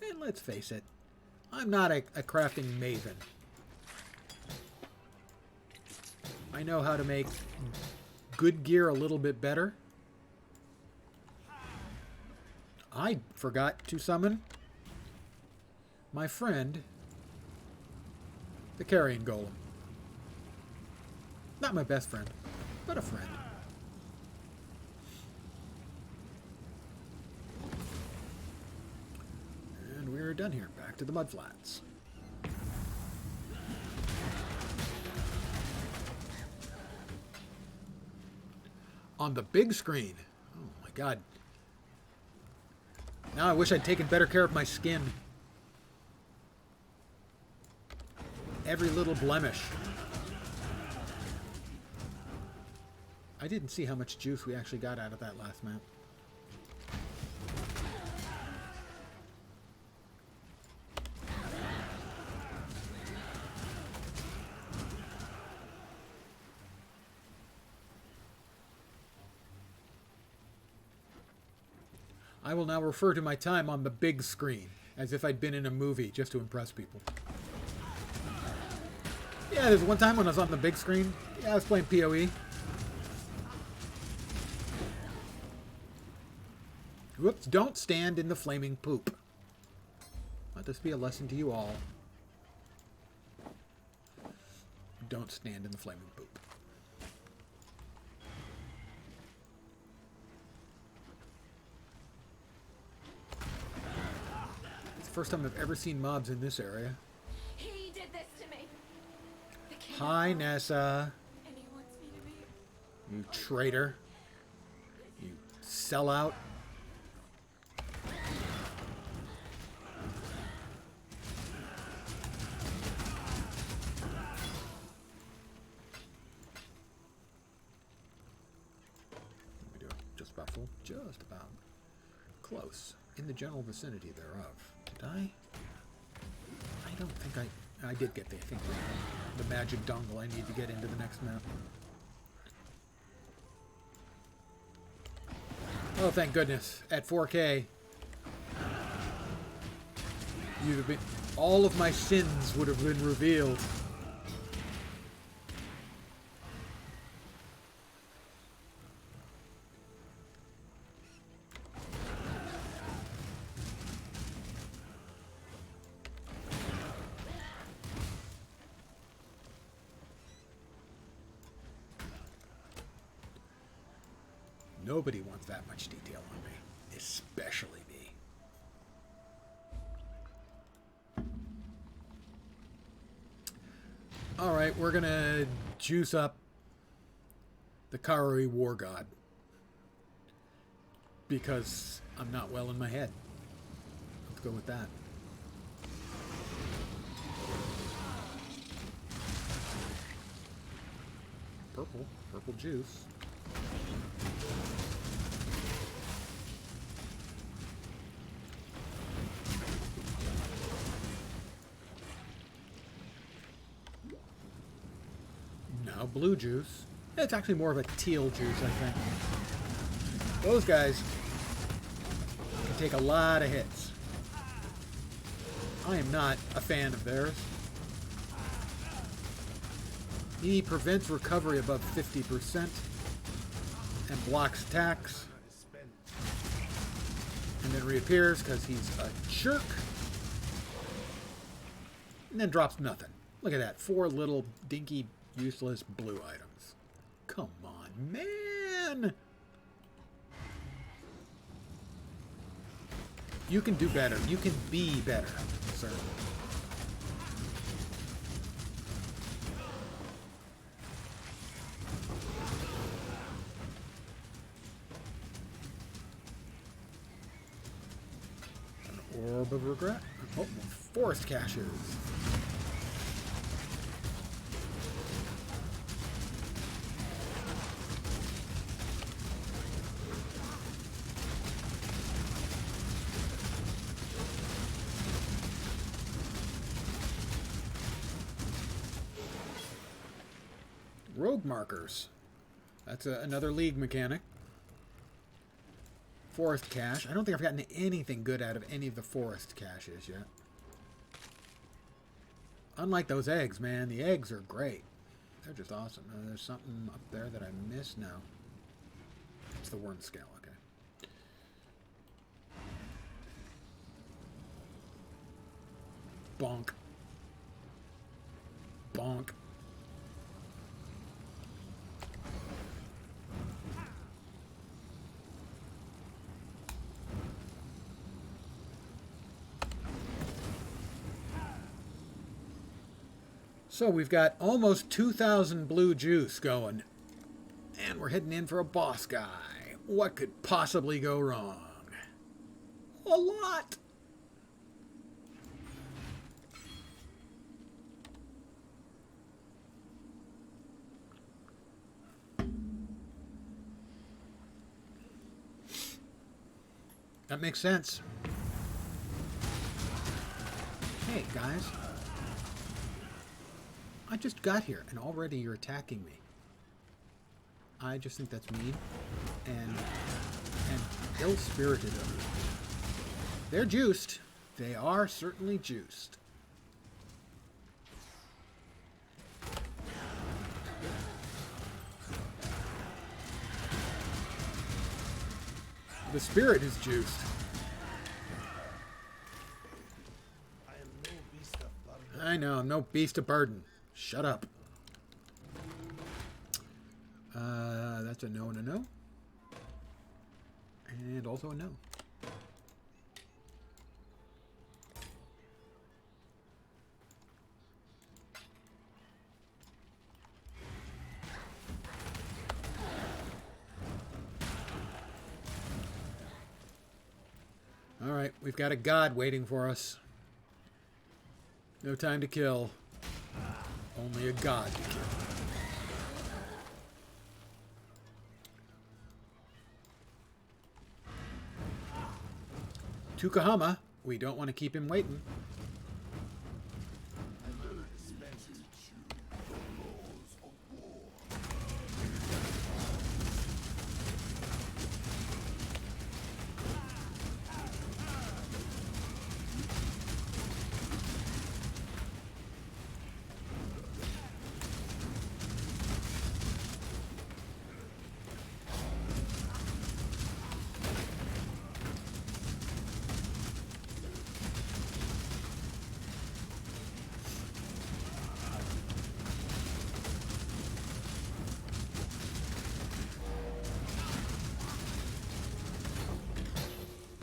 And let's face it, I'm not a crafting maven. I know how to make good gear a little bit better. I forgot to summon my friend, the carrion golem. Not my best friend, but a friend. And we're done here. Back to the mudflats. On the big screen. Oh my god. Now I wish I'd taken better care of my skin. Every little blemish. I didn't see how much juice we actually got out of that last map. I will now refer to my time on the big screen, as if I'd been in a movie just to impress people. Yeah, there's one time when I was on the big screen. Yeah, I was playing PoE. Whoops, don't stand in the flaming poop. Let this be a lesson to you all. Don't stand in the flaming poop. first time I've ever seen mobs in this area. He did this to me. The king Hi, Nessa. and he wants me to be. You traitor. You sellout. We do just about full. Just about. Close. In the general vicinity thereof. Did I? I don't think I did get the magic dongle I need to get into the next map. Oh, thank goodness. At 4K, all of my sins would have been revealed. Nobody wants that much detail on me, especially me. All right, we're gonna juice up the Karui War God because I'm not well in my head. Let's go with that. Purple juice. Now blue juice. It's actually more of a teal juice, I think. Those guys can take a lot of hits. I am not a fan of theirs. He prevents recovery above 50% and blocks attacks. And then reappears because he's a jerk. And then drops nothing. Look at that. 4 little dinky useless blue items. Come on, man! You can do better. You can be better, sir. An orb of regret. Oh, forest caches. Rogue markers. That's another league mechanic. Forest cache. I don't think I've gotten anything good out of any of the forest caches yet. Unlike those eggs, man. The eggs are great. They're just awesome. There's something up there that I missed now. It's the worm scale, okay. Bonk. Bonk. So we've got almost 2,000 blue juice going. And we're heading in for a boss guy. What could possibly go wrong? A lot! That makes sense. Hey, guys. I just got here, and already you're attacking me. I just think that's mean and ill-spirited of you. They're juiced. They are certainly juiced. The spirit is juiced. I am no beast of burden. I know, I'm no beast of burden. Shut up. That's a no and a no. And also a no. Alright, we've got a god waiting for us. No time to kill. Only a god to kill. Tukahama, we don't want to keep him waiting.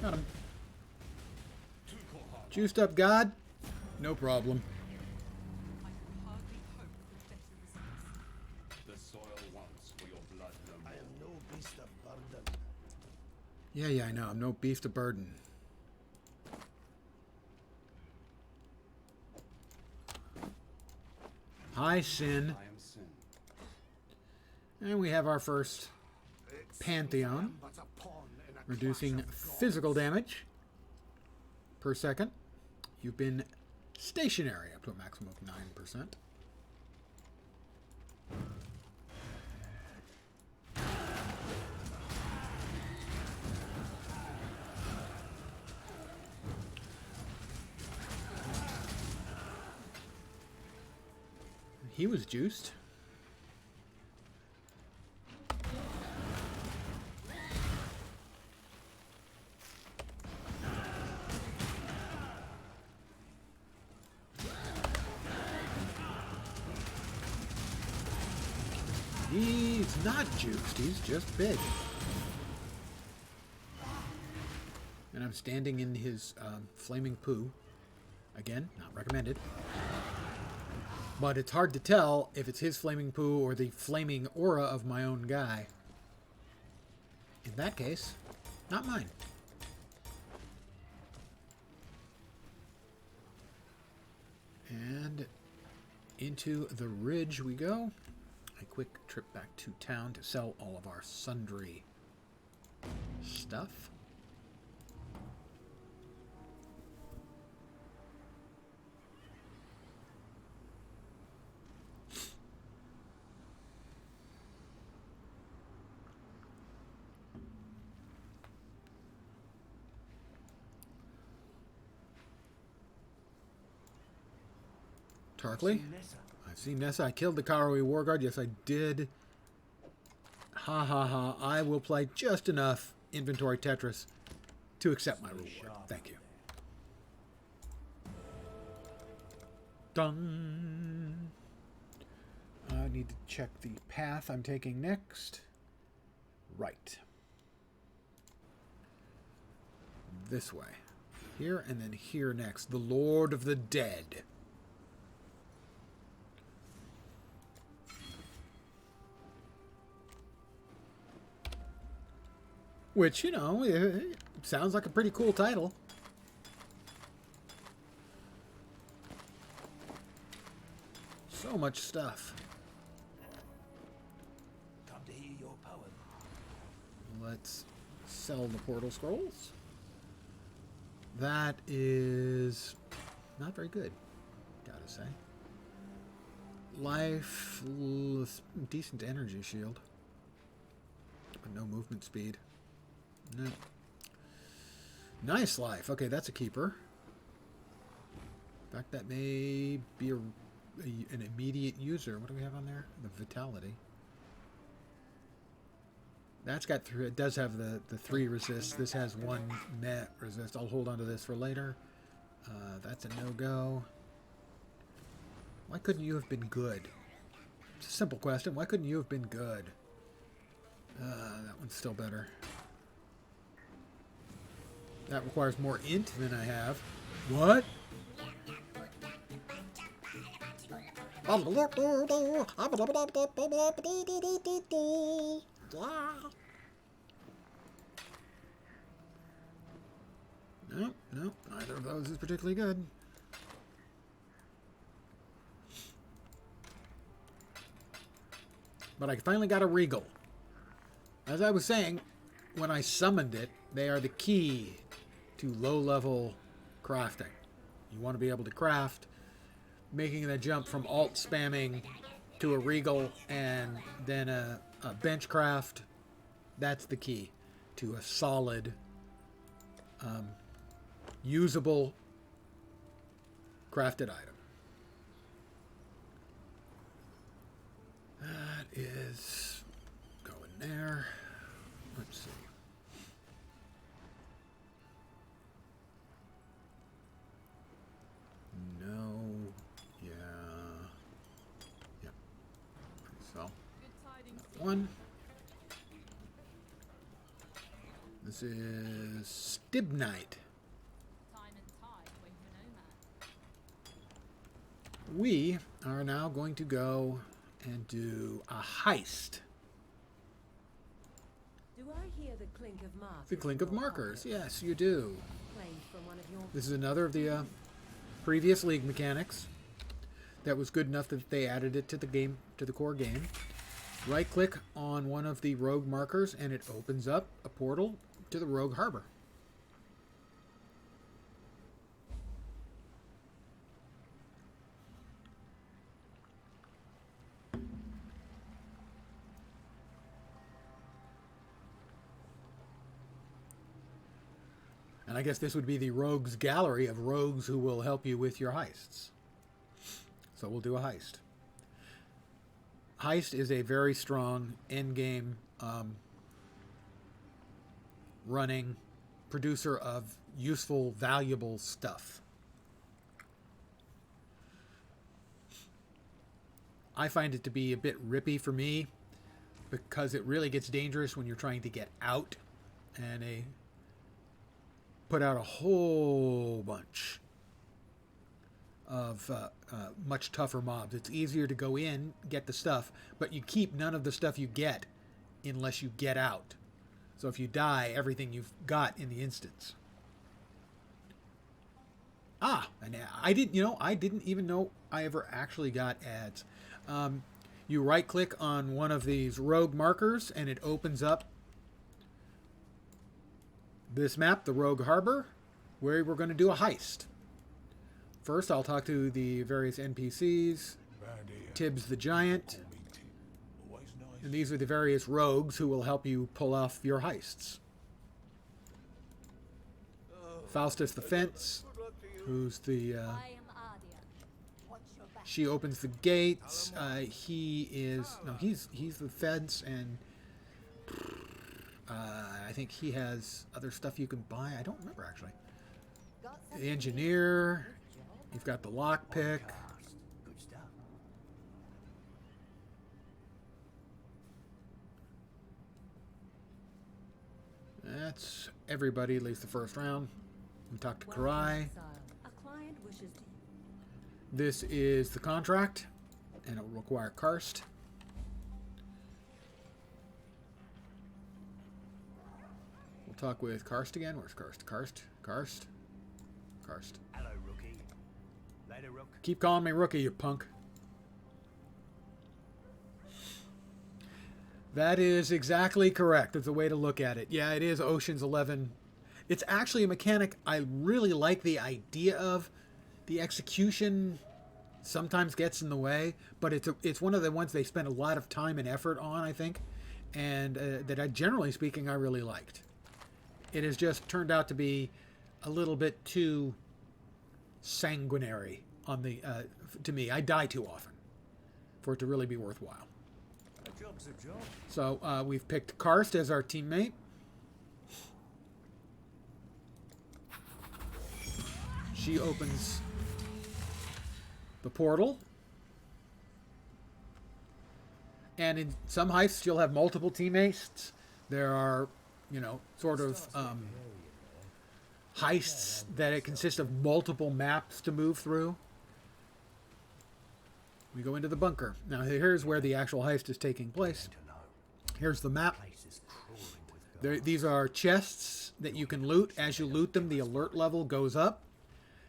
Got him. Juiced up god? No problem. I can hardly hope for better results. The soil wants for your blood no more. I am no beast of burden. Yeah, I know. I'm no beast of burden. Hi, Sin. I am sin. And we have our first Pantheon, But a pawn in a reducing clash of gods. physical damage per second. You've been stationary up to a maximum of 9%. He was juiced. He's not juiced, he's just big. And I'm standing in his flaming poo. Again, not recommended. But it's hard to tell if it's his flaming poo or the flaming aura of my own guy. In that case, not mine. And into the ridge we go. A quick trip back to town to sell all of our sundry stuff. Tarkly. I've seen Nessa. I killed the Karoe War Guard. Yes, I did. Ha ha ha. I will play just enough inventory Tetris to accept my reward. Thank you. Dun. I need to check the path I'm taking next. Right. This way. Here and then here next. The Lord of the Dead. Which, you know, it sounds like a pretty cool title. So much stuff. Come to hear your poem. Let's sell the portal scrolls. That is not very good, gotta say. Life, decent energy shield, but no movement speed. No. Nice life. Okay, that's a keeper. In fact, that may be an immediate user. What do we have on there? The vitality. That's got three. It does have the 3 resist. This has 1 net resist. I'll hold on to this for later. That's a no-go. Why couldn't you have been good? It's a simple question. Why couldn't you have been good? That one's still better. That requires more int than I have. What? those is particularly good. But I finally got a Regal. As I was saying, when I summoned it, they are the key to low-level crafting. You want to be able to craft, making the jump from alt spamming to a Regal and then a bench craft. That's the key to a solid, usable crafted item. That is going there. Let's see. No. Yeah. Yep. So. Good tidings. One. This is Stibnite. Time and tide wait for no man. We are now going to go and do a heist. Do I hear the clink of markers? The clink of markers. Yes, you do. Played from one of your... This is another of the previous League mechanics that was good enough that they added it to the game, to the core game. Right click on one of the rogue markers and it opens up a portal to the rogue harbor. And I guess this would be the rogues gallery of rogues who will help you with your heists. So we'll do a heist. Heist is a very strong endgame running producer of useful, valuable stuff. I find it to be a bit rippy for me because it really gets dangerous when you're trying to get out and put out a whole bunch of much tougher mobs. It's easier to go in, get the stuff, but you keep none of the stuff you get unless you get out. So if you die, everything you've got in the instance. And I didn't even know I ever actually got ads. You right click on one of these rogue markers and it opens up this map, the Rogue Harbor, where we're going to do a heist. First, I'll talk to the various NPCs, Tibbs the Giant, and these are the various rogues who will help you pull off your heists. Faustus the Fence, who's the... she opens the gates. He's the fence, and I think he has other stuff you can buy. I don't remember, actually. The engineer. You've got the lockpick. That's everybody, at least the first round. We talked to Karai. This is the contract, and it will require Karst. We'll talk with Karst again. Where's Karst? Karst. Hello, rookie. Later, rook. Keep calling me rookie, you punk. That is exactly correct. That's a way to look at it. Yeah, it is Ocean's 11. It's actually a mechanic I really like the idea of. The execution sometimes gets in the way, but it's one of the ones they spend a lot of time and effort on, I think, and that generally speaking, I really liked. It has just turned out to be a little bit too sanguinary on the to me. I die too often for it to really be worthwhile. A job's a job. So we've picked Karst as our teammate. She opens the portal. And in some heists, you'll have multiple teammates. There are, sort of heists that it consists of multiple maps to move through. We go into the bunker. Now, here's where the actual heist is taking place. Here's the map. These are chests that you can loot. As you loot them, the alert level goes up.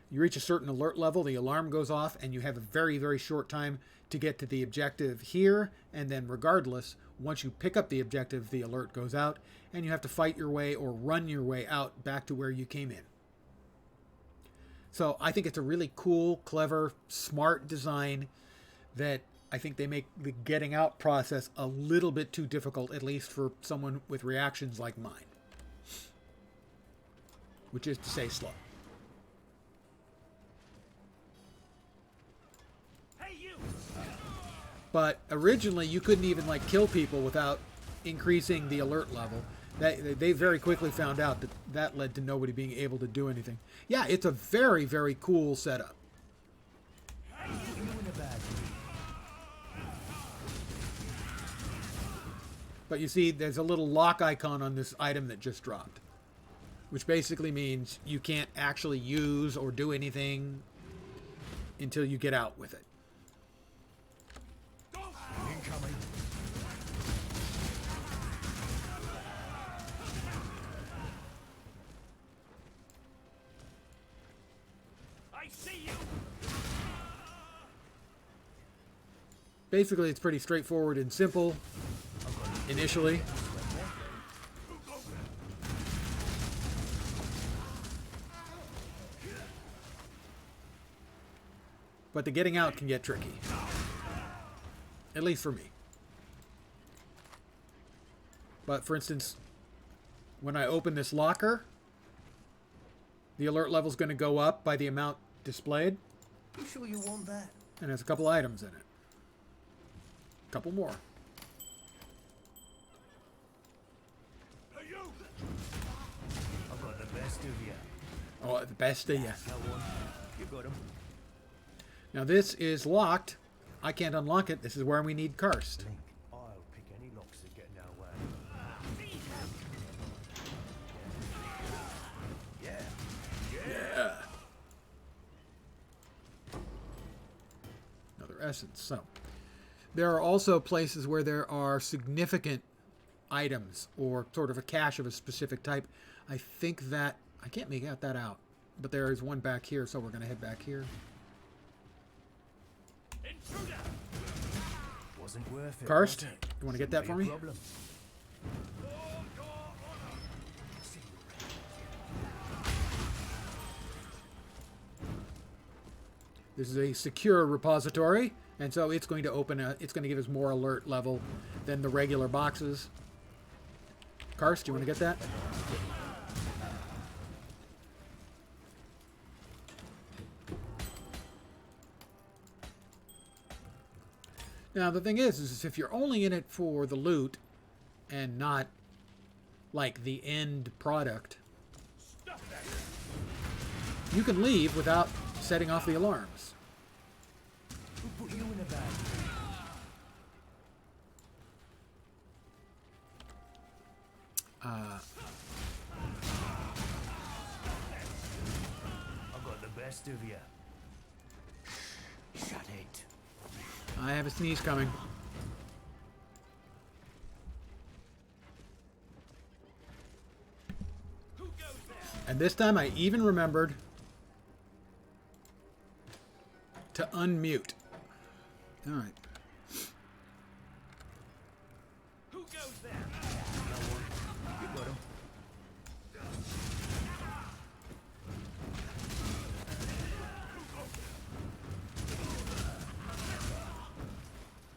You reach a certain alert level, the alarm goes off, and you have a very, very short time to get to the objective here. And then regardless, once you pick up the objective, the alert goes out, and you have to fight your way or run your way out back to where you came in. So I think it's a really cool, clever, smart design that I think they make the getting out process a little bit too difficult, at least for someone with reactions like mine. Which is to say slow. But originally, you couldn't even like kill people without increasing the alert level. They very quickly found out that that led to nobody being able to do anything. Yeah, it's a very, very cool setup. But you see, there's a little lock icon on this item that just dropped, which basically means you can't actually use or do anything until you get out with it. Incoming. I see you. Basically, it's pretty straightforward and simple initially. But the getting out can get tricky. At least for me. But for instance, when I open this locker, the alert level is going to go up by the amount displayed. You sure you want that? And there's a couple items in it. A couple more. Hey, you! I've got the best of you. Oh, the best of you. No one. You got him. Now this is locked. I can't unlock it. This is where we need Karst. Link, I'll pick any locks that get in our way. Yeah. Another essence. So there are also places where there are significant items or sort of a cache of a specific type. I think that I can't make that out, but there is one back here, so we're going to head back here. Wasn't worth it. Karst, you want to get that for me? Problem. This is a secure repository, and so it's going to open it's going to give us more alert level than the regular boxes. Karst, do you want to get that? Now the thing is if you're only in it for the loot and not like the end product, you can leave without setting off the alarms. Who put you in a bag? I've got the best of you. Shut it. I have a sneeze coming. And this time I even remembered to unmute. All right. Who goes there? No one. You got him.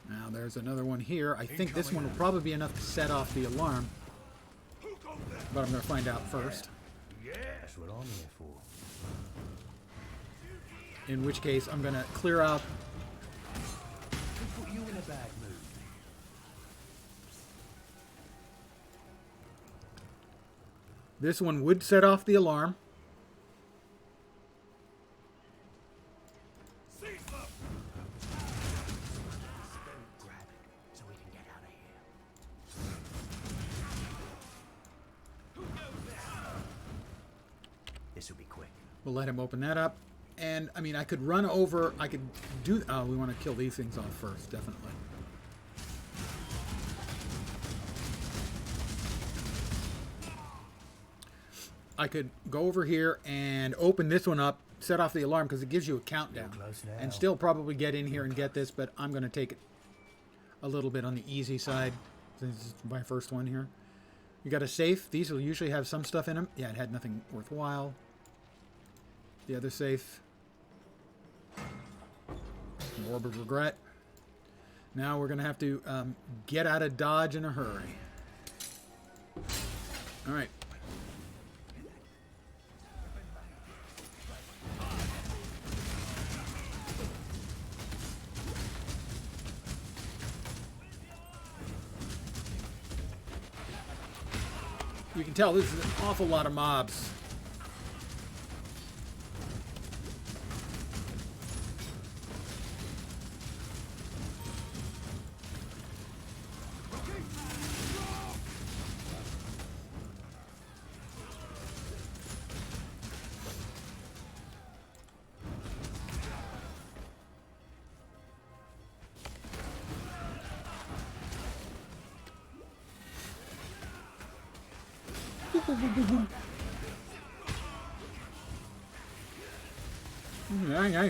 Now there's another one here. I think this one will probably be enough to set off the alarm. But I'm going to find out first. Yeah, that's what I'm here for. In which case I'm going to clear out. Who put you in a bad mood? This one would set off the alarm. Grab it so we can get out of here. This will be quick. We'll let him open that up. And, I mean, I could run over. I could do... Oh, we want to kill these things off first, definitely. I could go over here and open this one up set off the alarm because it gives you a countdown. Close now. And still probably get in here and get this, but I'm going to take it a little bit on the easy side since it's my first one here. You got a safe. These will usually have some stuff in them. Yeah, it had nothing worthwhile. The other safe. Orb of regret. Now we're going to have to get out of Dodge in a hurry. All right. You can tell this is an awful lot of mobs.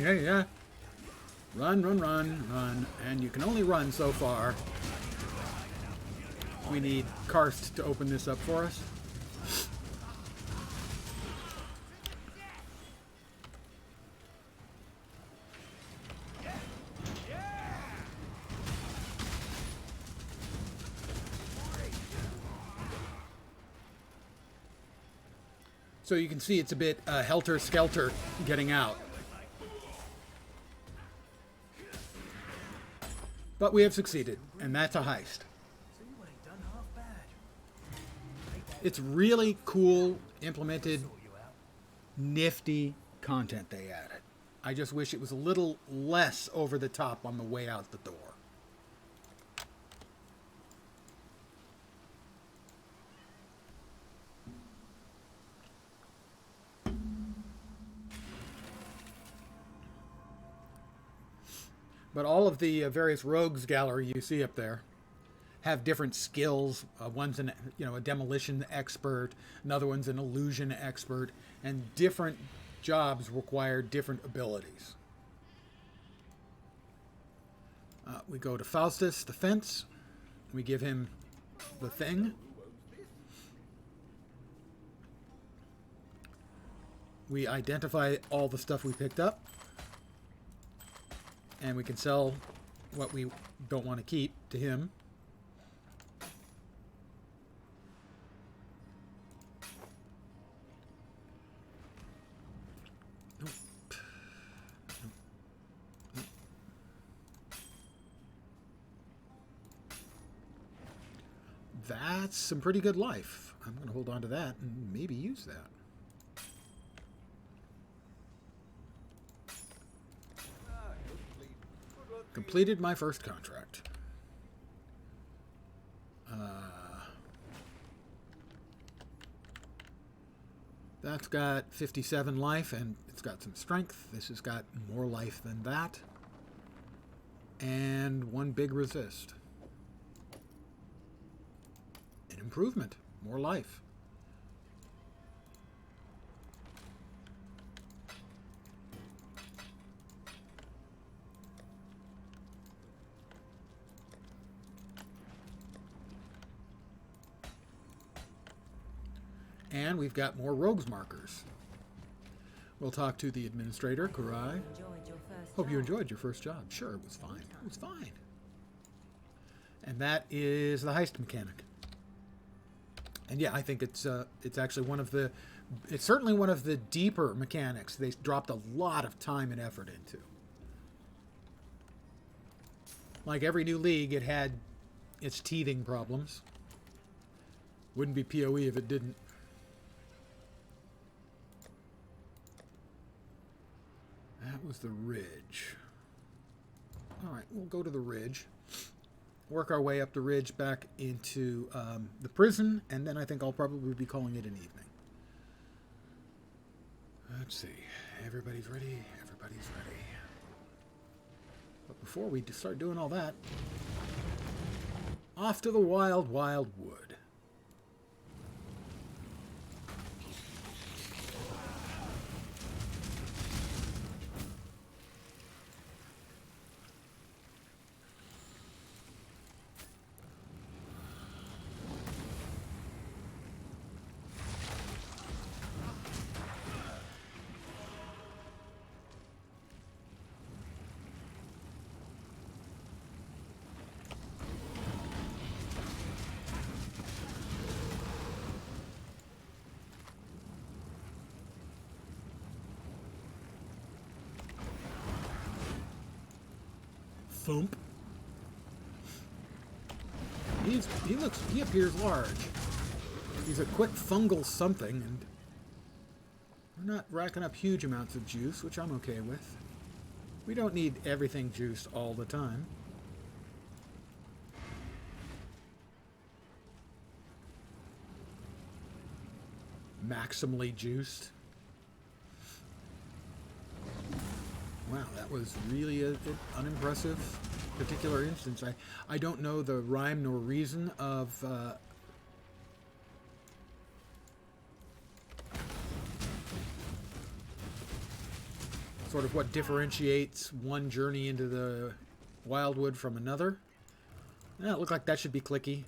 Yeah. Run, run, run, run. And you can only run so far. We need Karst to open this up for us. So you can see it's a bit helter-skelter getting out. But we have succeeded, and that's a heist. It's really cool, implemented, nifty content they added. I just wish it was a little less over the top on the way out the door. But all of the various rogues gallery you see up there have different skills. One's a demolition expert, another one's an illusion expert, and different jobs require different abilities. We go to Faustus, the fence. We give him the thing. We identify all the stuff we picked up. And we can sell what we don't want to keep to him. Nope. Nope. That's some pretty good life. I'm going to hold on to that and maybe use that. Completed my first contract. That's got 57 life, and it's got some strength. This has got more life than that. And one big resist. An improvement. More life. And we've got more rogues markers. We'll talk to the administrator, Kurai. Hope you enjoyed your first job. Sure, it was fine. It was fine. And that is the heist mechanic. And yeah, I think it's actually it's certainly one of the deeper mechanics they dropped a lot of time and effort into. Like every new league, it had its teething problems. Wouldn't be PoE if it didn't. That was the ridge. All right, we'll go to the ridge. Work our way up the ridge back into the prison, and then I think I'll probably be calling it an evening. Let's see. Everybody's ready. Everybody's ready. But before we start doing all that, off to the wild, wild wood. Thump. He appears large. He's a quick fungal something, and we're not racking up huge amounts of juice, which I'm okay with. We don't need everything juiced all the time. Maximally juiced. Wow, that was really an unimpressive particular instance. I don't know the rhyme nor reason of sort of what differentiates one journey into the wildwood from another. Yeah, it looked like that should be clicky.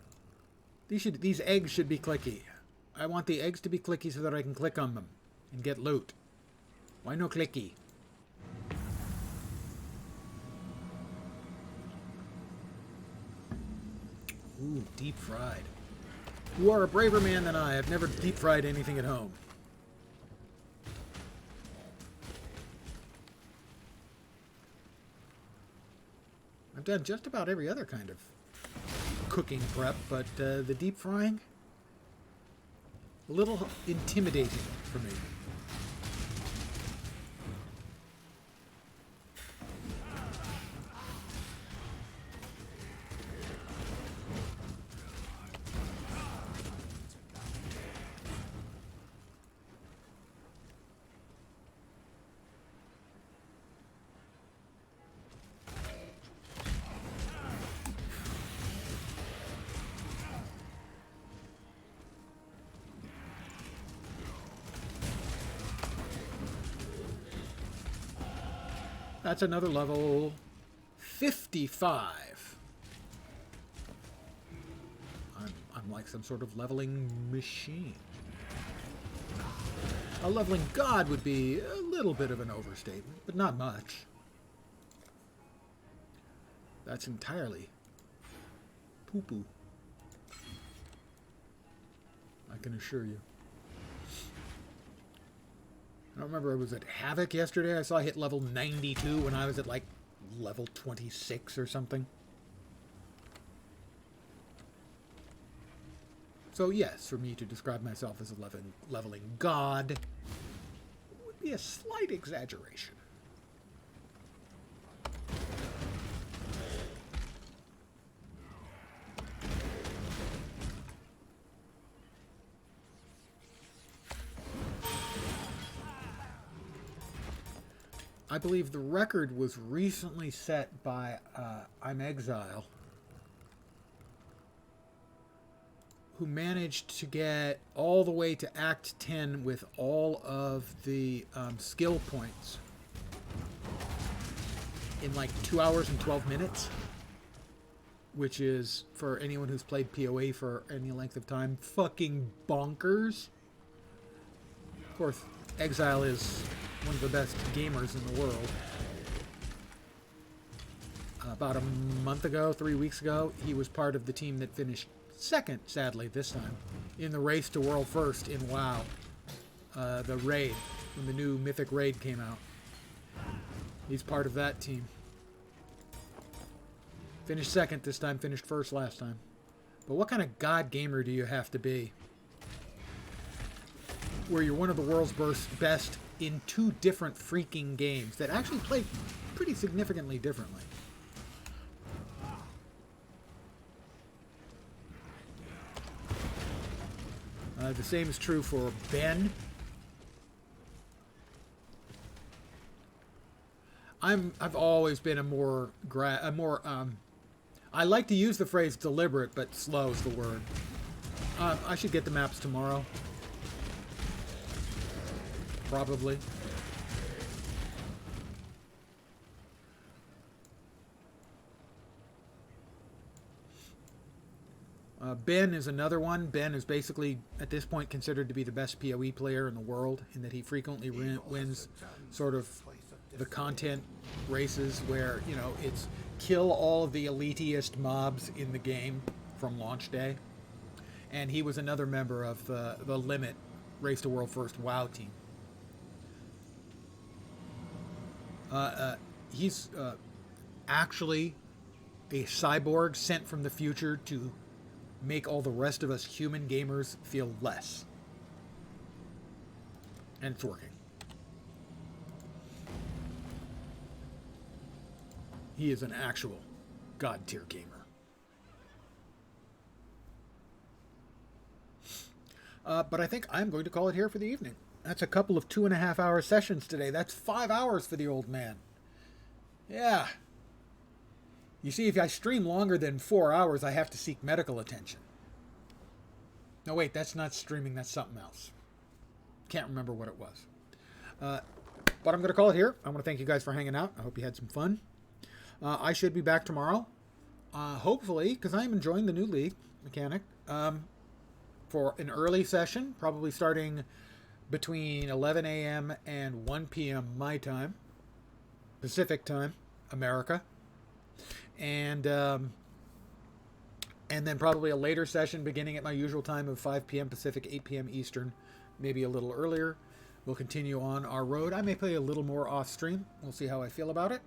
These eggs should be clicky. I want the eggs to be clicky so that I can click on them and get loot. Why no clicky? Ooh, deep fried. You are a braver man than I. I've never deep fried anything at home. I've done just about every other kind of cooking prep, but the deep frying, a little intimidating for me. That's another level 55. I'm like some sort of leveling machine. A leveling god would be a little bit of an overstatement, but not much. That's entirely poo-poo, I can assure you. I don't remember, I was at Havoc yesterday. I saw I hit level 92 when I was at like level 26 or something. So yes, for me to describe myself as a leveling god would be a slight exaggeration. I believe the record was recently set by I'm Exile, who managed to get all the way to Act 10 with all of the skill points in like 2 hours and 12 minutes, which is, for anyone who's played PoE for any length of time, fucking bonkers. Of course, Exile is one of the best gamers in the world. About a month ago, 3 weeks ago, he was part of the team that finished second, sadly this time, in the race to world first in WoW. The raid, when the new Mythic raid came out. He's part of that team. Finished second this time, finished first last time. But what kind of god gamer do you have to be where you're one of the world's best in two different freaking games that actually play pretty significantly differently? The same is true for Ben. I've always been I like to use the phrase deliberate, but slow is the word. I should get the maps tomorrow. Probably. Ben is another one. Ben is basically, at this point, considered to be the best PoE player in the world, in that he frequently wins sort of the content races where, you know, it's kill all of the elitiest mobs in the game from launch day. And he was another member of the Limit Race to World First WoW team. He's actually a cyborg sent from the future to make all the rest of us human gamers feel less. And it's working. He is an actual god tier gamer. But I think I'm going to call it here for the evening. That's a couple of 2.5-hour sessions today. That's 5 hours for the old man. Yeah. You see, if I stream longer than 4 hours, I have to seek medical attention. No, wait, that's not streaming. That's something else. Can't remember what it was. But I'm going to call it here. I want to thank you guys for hanging out. I hope you had some fun. I should be back tomorrow. Hopefully, because I'm enjoying the new League mechanic. For an early session, probably starting between 11 a.m. and 1 p.m. my time, Pacific time, America, and then probably a later session beginning at my usual time of 5 p.m. Pacific, 8 p.m. Eastern, maybe a little earlier. We'll continue on our road. I may play a little more off stream. We'll see how I feel about it.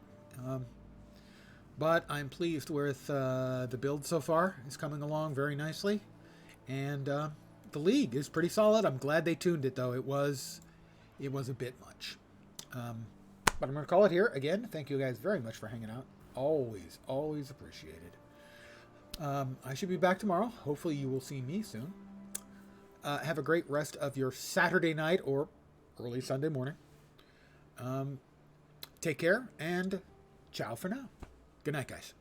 But I'm pleased with the build so far. It's coming along very nicely. And the League is pretty solid. I'm glad they tuned it, though. It was a bit much. But I'm going to call it here. Again, thank you guys very much for hanging out. Always, always appreciated. I should be back tomorrow. Hopefully you will see me soon. Have a great rest of your Saturday night or early Sunday morning. Take care, and ciao for now. Good night, guys.